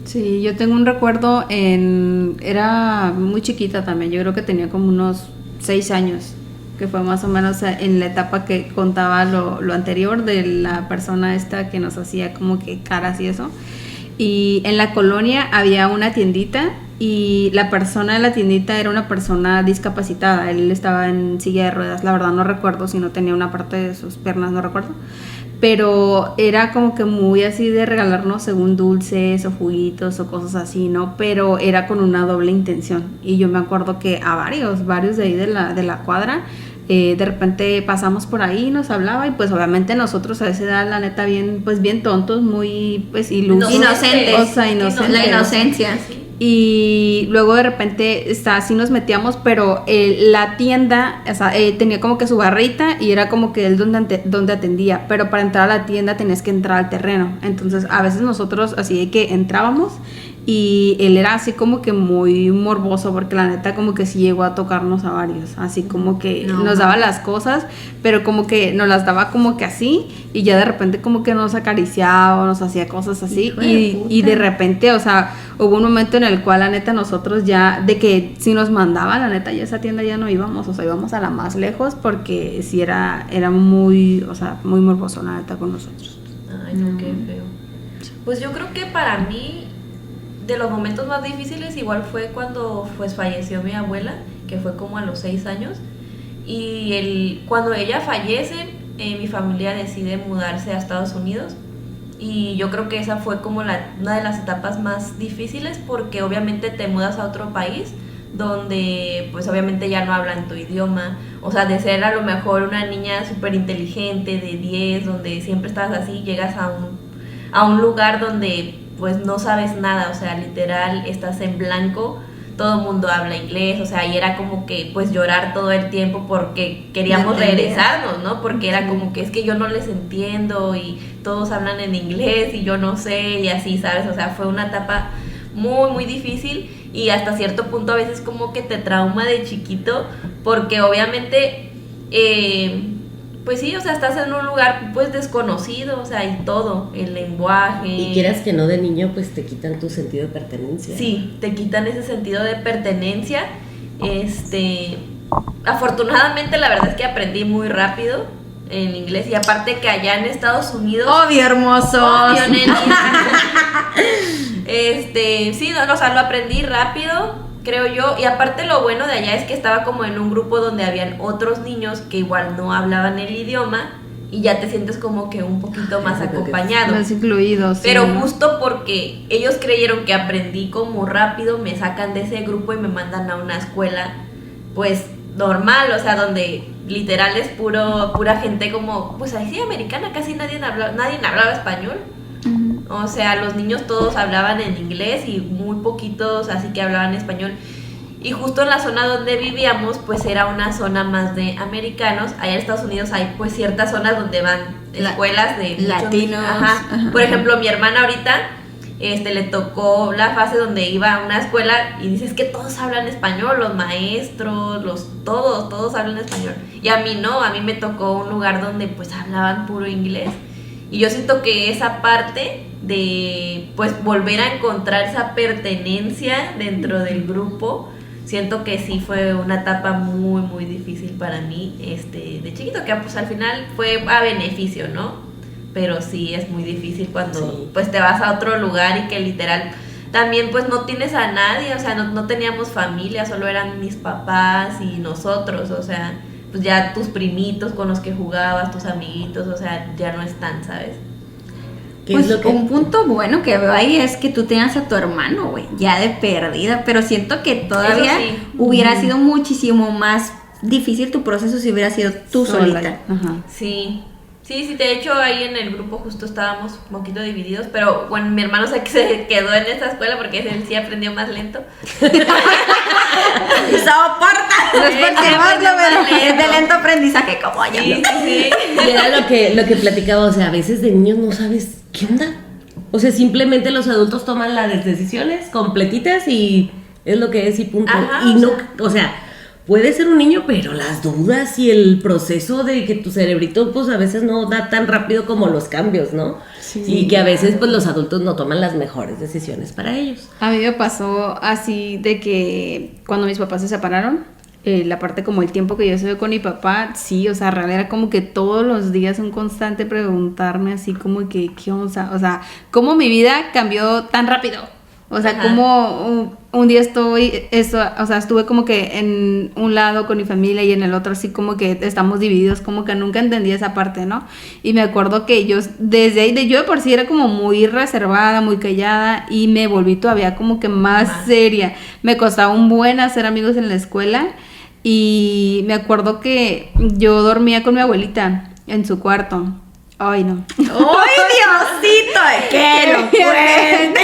Sí, yo tengo un recuerdo era muy chiquita también, yo creo que tenía como unos 6 años, que fue más o menos en la etapa que contaba lo anterior de la persona esta que nos hacía como que caras y eso. Y en la colonia había una tiendita y la persona de la tiendita era una persona discapacitada, él estaba en silla de ruedas, la verdad no recuerdo si no tenía una parte de sus piernas, no recuerdo. Pero era como que muy así de regalarnos según dulces o juguitos o cosas así, ¿no? Pero era con una doble intención. Y yo me acuerdo que a varios de ahí de la cuadra, de repente pasamos por ahí y nos hablaba, y pues obviamente nosotros a esa edad, la neta, bien tontos, muy pues Inocentes. O sea, inocentes. La inocencia. Y luego de repente así nos metíamos, pero la tienda, o sea, tenía como que su barrita y era como que él donde atendía, pero para entrar a la tienda tenías que entrar al terreno. Entonces a veces nosotros así de que entrábamos y él era así como que muy morboso, porque la neta como que sí llegó a tocarnos a varios, así como que nos daba las cosas, pero como que nos las daba como que así, y ya de repente como que nos acariciaba o nos hacía cosas así, y de repente, o sea, hubo un momento en el cual la neta nosotros ya, de que si nos mandaba, la neta ya esa tienda ya no íbamos, o sea, íbamos a la más lejos, porque sí era muy, o sea, muy morboso la neta con nosotros. Ay, no, qué feo. Pues yo creo que para mí, de los momentos más difíciles igual fue cuando pues falleció mi abuela, que fue como a los 6 años, y cuando ella fallece, mi familia decide mudarse a Estados Unidos, y yo creo que esa fue como una de las etapas más difíciles, porque obviamente te mudas a otro país donde pues obviamente ya no hablan tu idioma, o sea, de ser a lo mejor una niña súper inteligente de 10, donde siempre estás así, llegas a un lugar donde pues no sabes nada, o sea, literal estás en blanco, todo el mundo habla inglés, o sea, y era como que pues llorar todo el tiempo porque queríamos regresarnos, ¿no? Porque era como que es que yo no les entiendo y todos hablan en inglés y yo no sé, y así, ¿sabes? O sea, fue una etapa muy, muy difícil, y hasta cierto punto a veces como que te trauma de chiquito, porque obviamente pues sí, o sea, estás en un lugar pues desconocido, o sea, y todo, el lenguaje. Y quieras que no, de niño pues te quitan tu sentido de pertenencia. Sí, te quitan ese sentido de pertenencia. Afortunadamente la verdad es que aprendí muy rápido en inglés, y aparte que allá en Estados Unidos... ¡Obvio, hermosos! ¡Obvio, neni! Sí, no, o sea, lo aprendí rápido, creo yo, y aparte lo bueno de allá es que estaba como en un grupo donde habían otros niños que igual no hablaban el idioma, y ya te sientes como que un poquito más acompañado. Más incluidos. Pero sí, ¿no? justo porque ellos creyeron que aprendí como rápido, me sacan de ese grupo y me mandan a una escuela pues normal, o sea, donde literal es pura gente como, pues ahí sí, americana, casi nadie hablaba español. O sea, los niños todos hablaban en inglés y muy poquitos así que hablaban español. Y justo en la zona donde vivíamos, pues era una zona más de americanos. Allá en Estados Unidos hay pues ciertas zonas donde van escuelas de latinos. Ajá. Por ejemplo, mi hermana ahorita le tocó la fase donde iba a una escuela y dices que todos hablan español, los maestros, todos hablan español. Y a mí no, a mí me tocó un lugar donde pues hablaban puro inglés. Y yo siento que esa parte de pues volver a encontrar esa pertenencia dentro del grupo, siento que sí fue una etapa muy muy difícil para mí de chiquito, que pues al final fue a beneficio, ¿no? Pero sí es muy difícil cuando pues te vas a otro lugar y que literal también pues no tienes a nadie, o sea, no teníamos familia, solo eran mis papás y nosotros, o sea, pues ya tus primitos con los que jugabas, tus amiguitos, o sea, ya no están, ¿sabes? ¿Qué Pues es lo que... un punto bueno que veo ahí es que tú tenías a tu hermano, güey, ya de perdida, pero siento que todavía Eso sí. hubiera sido muchísimo más difícil tu proceso si hubiera sido tú solita. Ajá. Sí, de hecho ahí en el grupo justo estábamos un poquito divididos, pero bueno, mi hermano se quedó en esta escuela porque él sí aprendió más lento. ¡Soporta! No es por quemarlo, pero es de lento aprendizaje como yo. Sí. Y era lo que platicaba, o sea, a veces de niños no sabes qué onda. O sea, simplemente los adultos toman las decisiones completitas y es lo que es y punto. Ajá, y no, o sea, puede ser un niño, pero las dudas y el proceso de que tu cerebrito pues a veces no da tan rápido como los cambios, ¿no? Sí. Y que a veces pues los adultos no toman las mejores decisiones para ellos. A mí me pasó así de que cuando mis papás se separaron, la parte como el tiempo que yo estuve con mi papá, sí, o sea, real era como que todos los días un constante preguntarme así como que, ¿qué onda? O sea, ¿cómo mi vida cambió tan rápido? O sea, Ajá. como un día estuve como que en un lado con mi familia y en el otro así como que estamos divididos, como que nunca entendí esa parte, ¿no? Y me acuerdo que yo desde ahí, yo de por sí era como muy reservada, muy callada y me volví todavía como que más seria. Me costaba un buen hacer amigos en la escuela y me acuerdo que yo dormía con mi abuelita en su cuarto. Ay, no. ¡Ay, Diosito! ¡Que lo cuente!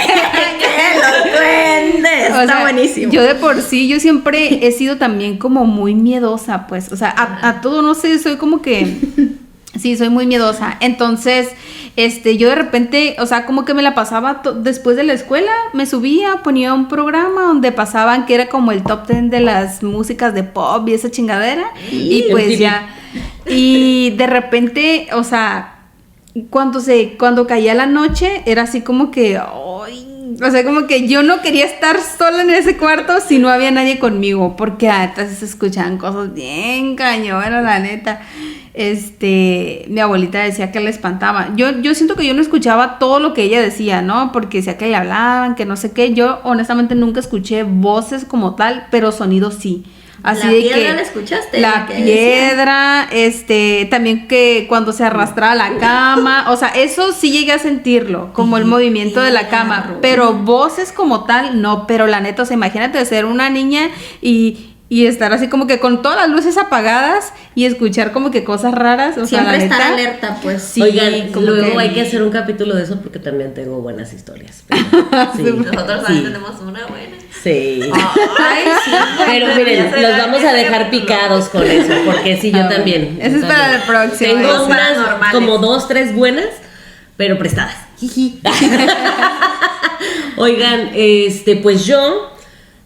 ¡Que lo cuente! Está O sea, buenísimo. Yo de por sí, yo siempre he sido también como muy miedosa, pues, o sea, a todo, no sé, soy como que, sí, soy muy miedosa. Entonces, yo de repente, o sea, como que me la pasaba después de la escuela, me subía, ponía un programa donde pasaban, que era como el top 10 de las músicas de pop y esa chingadera, y pues MTV. ya, y de repente, o sea, cuando caía la noche, era así como que, ay, o sea, como que yo no quería estar sola en ese cuarto si no había nadie conmigo, porque entonces se escuchaban cosas bien cañonas, la neta. Mi abuelita decía que le espantaba. Yo siento que yo no escuchaba todo lo que ella decía, ¿no? Porque decía que le hablaban, que no sé qué. Yo honestamente nunca escuché voces como tal, pero sonidos sí. Así ¿La de piedra que la escuchaste? la ¿Qué decía? piedra, también que cuando se arrastraba la cama, o sea, eso sí llegué a sentirlo, como el movimiento de la cama, pero voces como tal, no, pero la neta, o sea, imagínate ser una niña y estar así como que con todas las luces apagadas y escuchar como que cosas raras, o Siempre sea, la estar neta, alerta, pues. sí, Oigan, como luego hay que hacer un capítulo de eso porque también tengo buenas historias. Pero, sí, Nosotros también sí, tenemos una buena. sí. Ay, sí. Pero Ya miren, será los vamos a ese dejar capítulo. picados con eso, porque sí, yo Ah, también. bueno. Eso es para la próxima. Tengo Esas unas normales. como 2, 3 buenas, pero prestadas. Jiji. Oigan, pues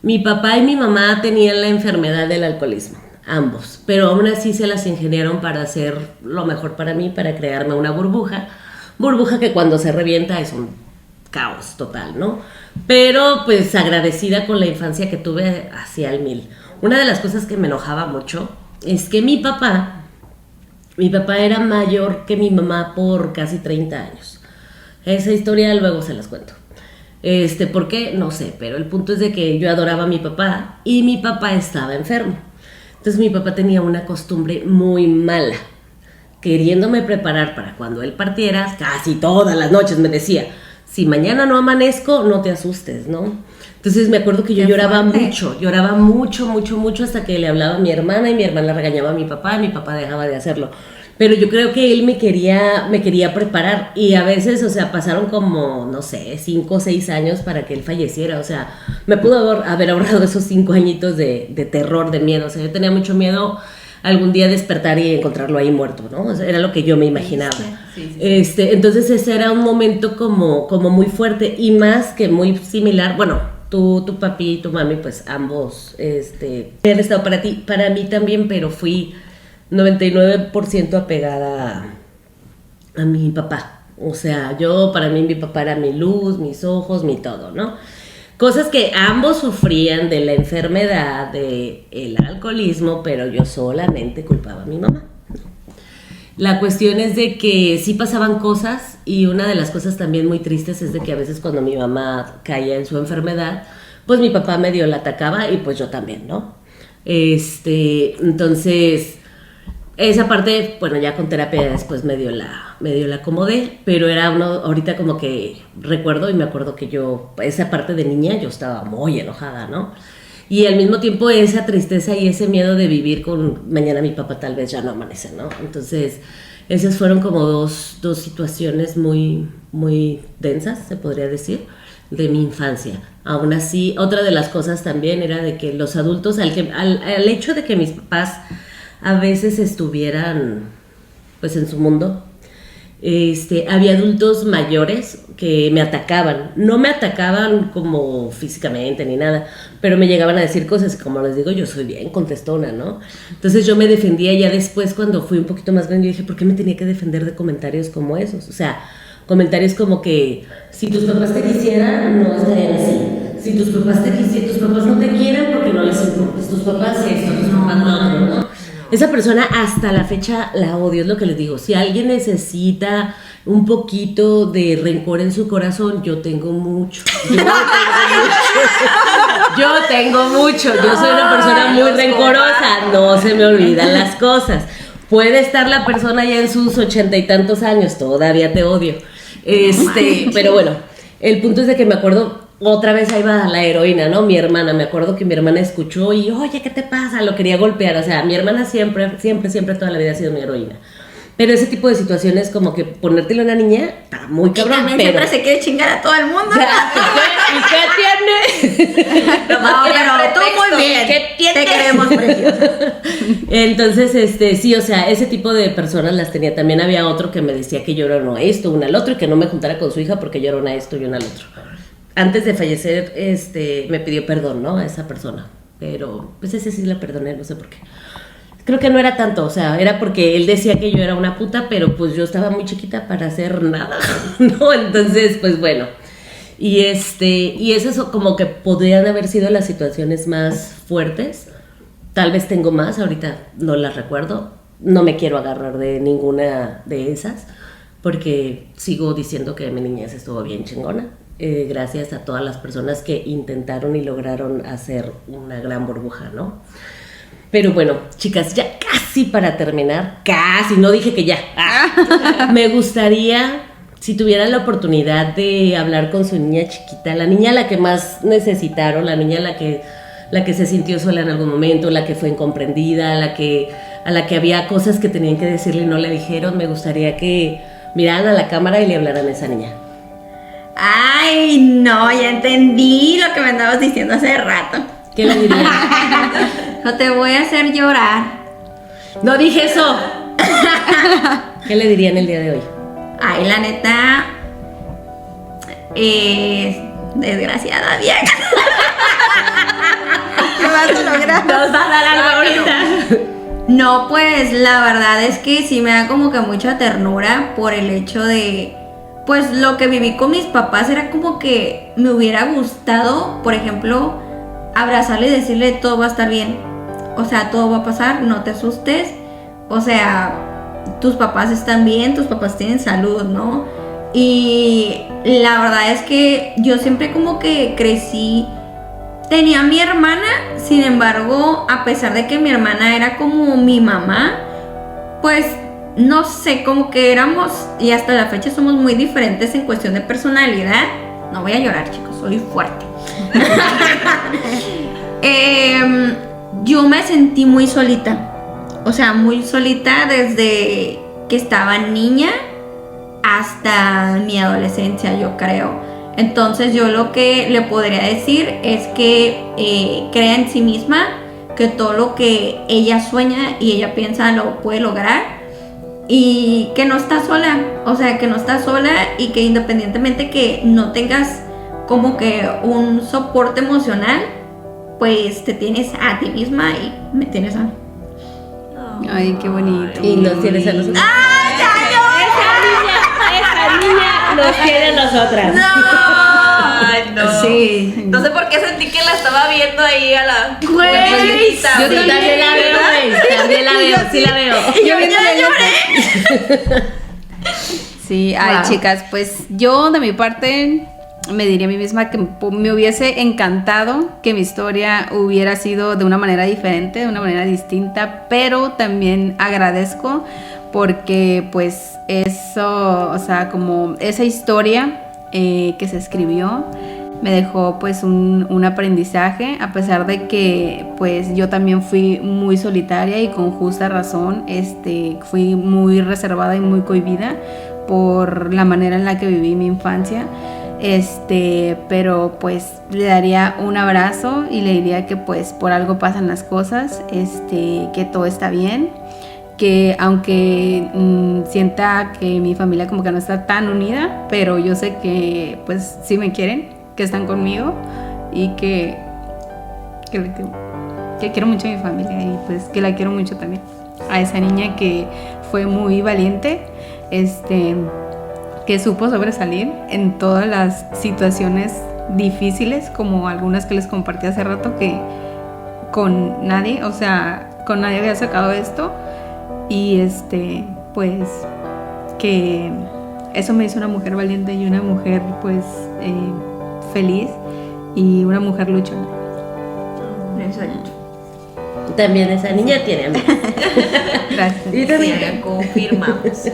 mi papá y mi mamá tenían la enfermedad del alcoholismo, ambos, pero aún así se las ingeniaron para hacer lo mejor para mí, para crearme una burbuja que cuando se revienta es un caos total, ¿no? Pero pues agradecida con la infancia que tuve hacia el 1000. Una de las cosas que me enojaba mucho es que mi papá era mayor que mi mamá por casi 30 años. Esa historia luego se las cuento. ¿Por qué? No sé, pero el punto es de que yo adoraba a mi papá y mi papá estaba enfermo. Entonces mi papá tenía una costumbre muy mala, queriéndome preparar para cuando él partiera, casi todas las noches me decía, si mañana no amanezco, no te asustes, ¿no? Entonces me acuerdo que yo lloraba mucho hasta que le hablaba a mi hermana y mi hermana regañaba a mi papá dejaba de hacerlo. Pero yo creo que él me quería preparar y a veces, o sea, pasaron como, no sé, 5 o 6 años para que él falleciera, o sea, me pudo haber ahorrado esos 5 añitos de terror, de miedo, o sea, yo tenía mucho miedo algún día despertar y encontrarlo ahí muerto, ¿no? O sea, era lo que yo me imaginaba. Sí. Entonces ese era un momento como muy fuerte y más que muy similar, bueno, tu papi y tu mami, pues ambos han estado para mí también, pero fui 99% apegada a mi papá. O sea, para mí mi papá era mi luz, mis ojos, mi todo, ¿no? Cosas que ambos sufrían de la enfermedad, del alcoholismo, pero yo solamente culpaba a mi mamá. La cuestión es de que sí pasaban cosas y una de las cosas también muy tristes es de que a veces cuando mi mamá caía en su enfermedad, pues mi papá medio la atacaba y pues yo también, ¿no? Entonces, esa parte, bueno, ya con terapia después medio la acomodé, pero era ahorita como que recuerdo y me acuerdo que esa parte de niña yo estaba muy enojada, ¿no? Y al mismo tiempo esa tristeza y ese miedo de vivir con mañana mi papá tal vez ya no amanece, ¿no? Entonces, esas fueron como dos situaciones muy, muy densas, se podría decir, de mi infancia. Aún así, otra de las cosas también era de que los adultos, al hecho de que mis papás a veces estuvieran pues en su mundo, había adultos mayores que me atacaban. No me atacaban como físicamente ni nada, pero me llegaban a decir cosas, como les digo, yo soy bien contestona, ¿no? Entonces yo me defendía ya después cuando fui un poquito más grande, yo dije, ¿por qué me tenía que defender de comentarios como esos? O sea, comentarios como que si tus papás te quisieran, no estarían así. Si tus papás no te quieren porque no les importas. Tus papás esto, tus papás no. Esa persona hasta la fecha la odio, es lo que les digo. Si alguien necesita un poquito de rencor en su corazón, yo tengo mucho. Yo tengo mucho. Yo soy una persona muy rencorosa. No se me olvidan las cosas. Puede estar la persona ya en sus 80 y tantos años, todavía te odio. Pero bueno, el punto es de que me acuerdo, otra vez ahí va la heroína, ¿no? Mi hermana, me acuerdo que mi hermana escuchó y, oye, ¿qué te pasa? Lo quería golpear, o sea, mi hermana siempre toda la vida ha sido mi heroína. Pero ese tipo de situaciones, como que ponértelo a una niña, está muy cabrón. Y también siempre se quiere chingar a todo el mundo. ¿Y qué tiene? No, pero tú muy bien. ¿Qué tienes? Te queremos, preciosa. Entonces, sí, o sea, ese tipo de personas las tenía. También había otro que me decía que yo era uno a esto, uno al otro, y que no me juntara con su hija porque yo era una a esto y una al otro. Antes de fallecer, me pidió perdón, ¿no? A esa persona. Pero, pues ese sí la perdoné, no sé por qué. Creo que no era tanto, o sea, era porque él decía que yo era una puta, pero pues yo estaba muy chiquita para hacer nada, ¿no? Entonces, pues bueno. Y eso como que podrían haber sido las situaciones más fuertes. Tal vez tengo más, ahorita no las recuerdo. No me quiero agarrar de ninguna de esas, porque sigo diciendo que mi niñez estuvo bien chingona. Gracias a todas las personas que intentaron y lograron hacer una gran burbuja, ¿no? Pero bueno, chicas, ya casi para terminar, casi, no dije que ya. Me gustaría, si tuvieran la oportunidad de hablar con su niña chiquita, la niña a la que más necesitaron, la niña a la que se sintió sola en algún momento, la que fue incomprendida, a la que había cosas que tenían que decirle y no le dijeron, me gustaría que miraran a la cámara y le hablaran a esa niña. Ay, no, ya entendí lo que me andabas diciendo hace rato. ¿Qué le dirías? No te voy a hacer llorar. No dije eso. ¿Qué le dirían el día de hoy? Ay, la neta, desgraciada vieja. ¿Qué vas a lograr? Nos va a dar algo ahorita. No, pues la verdad es que sí me da como que mucha ternura por el hecho de, pues lo que viví con mis papás era como que me hubiera gustado, por ejemplo, abrazarle y decirle todo va a estar bien. O sea, todo va a pasar, no te asustes. O sea, tus papás están bien, tus papás tienen salud, ¿no? Y la verdad es que yo siempre como que crecí, tenía a mi hermana, sin embargo, a pesar de que mi hermana era como mi mamá, pues no sé, como que éramos, y hasta la fecha somos muy diferentes en cuestión de personalidad. No voy a llorar, chicos, soy fuerte. Yo me sentí muy solita. O sea, muy solita desde que estaba niña hasta mi adolescencia, yo creo. Entonces yo lo que le podría decir es que crea en sí misma, que todo lo que ella sueña y ella piensa lo puede lograr, y que no está sola. O sea, que no está sola, y que independientemente que no tengas como que un soporte emocional, pues te tienes a ti misma y me tienes a mí. Ay, qué bonito. Y nos tienes a nosotros. ¡Ah, Esa niña nos quiere a nosotras. Ay, no. Sí. No sé por qué sentí que la estaba viendo ahí a la Güey, muñequita, yo güey. También la veo, güey. También la veo, sí la veo. Yo ya lloré. Sí, ay, Wow. chicas, pues yo de mi parte me diría a mí misma que me hubiese encantado que mi historia hubiera sido de una manera diferente, de una manera distinta, pero también agradezco porque pues eso, o sea, como esa historia que se escribió me dejó pues un aprendizaje, a pesar de que pues yo también fui muy solitaria y con justa razón, fui muy reservada y muy cohibida por la manera en la que viví mi infancia. Pero pues le daría un abrazo y le diría que pues por algo pasan las cosas, que todo está bien, que aunque sienta que mi familia como que no está tan unida, pero yo sé que pues sí me quieren, que están conmigo y que quiero mucho a mi familia, y pues que la quiero mucho también a esa niña que fue muy valiente, que supo sobresalir en todas las situaciones difíciles, como algunas que les compartí hace rato, que con nadie había sacado esto, y pues que eso me hizo una mujer valiente y una mujer pues feliz y una mujer luchona. También esa niña tiene amigos. Gracias. Y también Sí, confirmamos.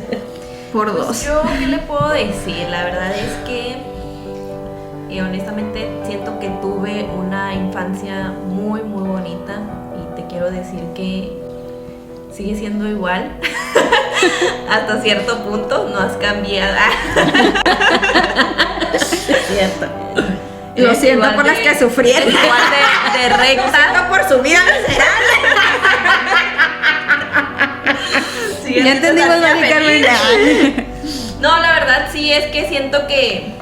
Por Pues dos. yo, ¿qué le puedo decir? La verdad es que honestamente siento que tuve una infancia muy, muy bonita, y te quiero decir que sigue siendo igual. Hasta cierto punto no has cambiado. cierto. Lo Es siento igual por las de- que sufrieron. Igual de recta. Por su vida miserable. Sí, Ya entendimos, entonces, Mari feliz. Carmen. No, la verdad sí es que siento que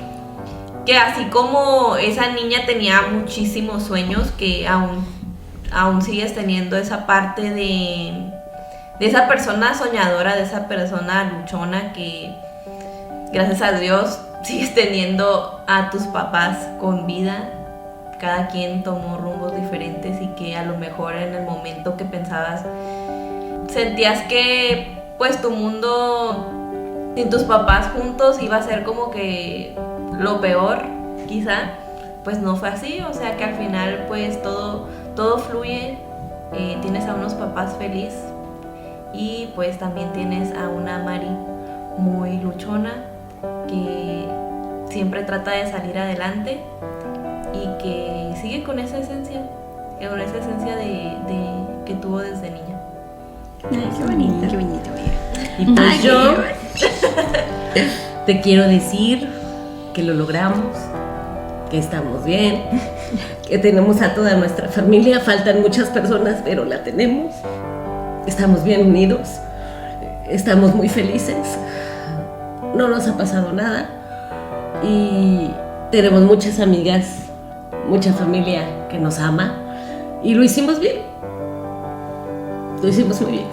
así como esa niña tenía muchísimos sueños, que aún sigues teniendo esa parte de esa persona soñadora, de esa persona luchona, que gracias a Dios sigues teniendo a tus papás con vida. Cada quien tomó rumbos diferentes, y que a lo mejor en el momento que pensabas, sentías que pues tu mundo sin tus papás juntos iba a ser como que lo peor, quizá. Pues no fue así, o sea que al final pues todo fluye. Tienes a unos papás feliz, y pues también tienes a una Mari muy luchona, que siempre trata de salir adelante, y que sigue con esa esencia de que tuvo desde niña. Ay, qué bonito. Qué bonito, mira. Y pues Ay, yo qué te quiero decir que lo logramos, que estamos bien, que tenemos a toda nuestra familia. Faltan muchas personas, pero la tenemos. Estamos bien unidos, estamos muy felices, no nos ha pasado nada, y tenemos muchas amigas, mucha familia que nos ama, y lo hicimos bien. Lo hicimos muy bien.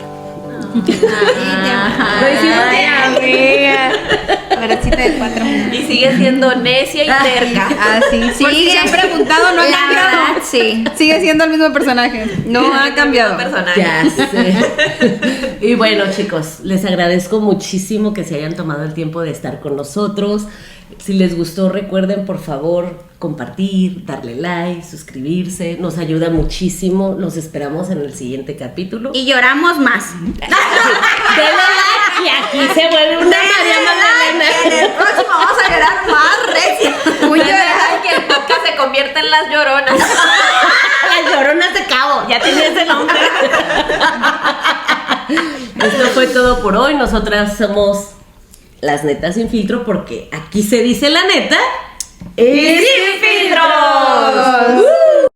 Lo hicimos bien. Amiga. Abracita de 4. Y sigue siendo necia y terca. Ah, sí. Sí, se han preguntado, no ha La cambiado. verdad, sí. Sigue siendo el mismo personaje. No ha cambiado. Personaje. Ya sé. Y bueno, chicos, les agradezco muchísimo que se hayan tomado el tiempo de estar con nosotros. Si les gustó, recuerden por favor compartir, darle like, suscribirse, nos ayuda muchísimo. Los esperamos en el siguiente capítulo. Y lloramos más. Denle like Y aquí se vuelve una María Magdalena. En el próximo vamos a llorar más recio. Muy No es llorada. verdad que el podcast se convierta en las lloronas. Las Lloronas de Cabo, ya tenía ese nombre. Esto fue todo por hoy. Nosotras somos las netas sin filtro porque aquí se dice la neta. ¡Y sin filtros!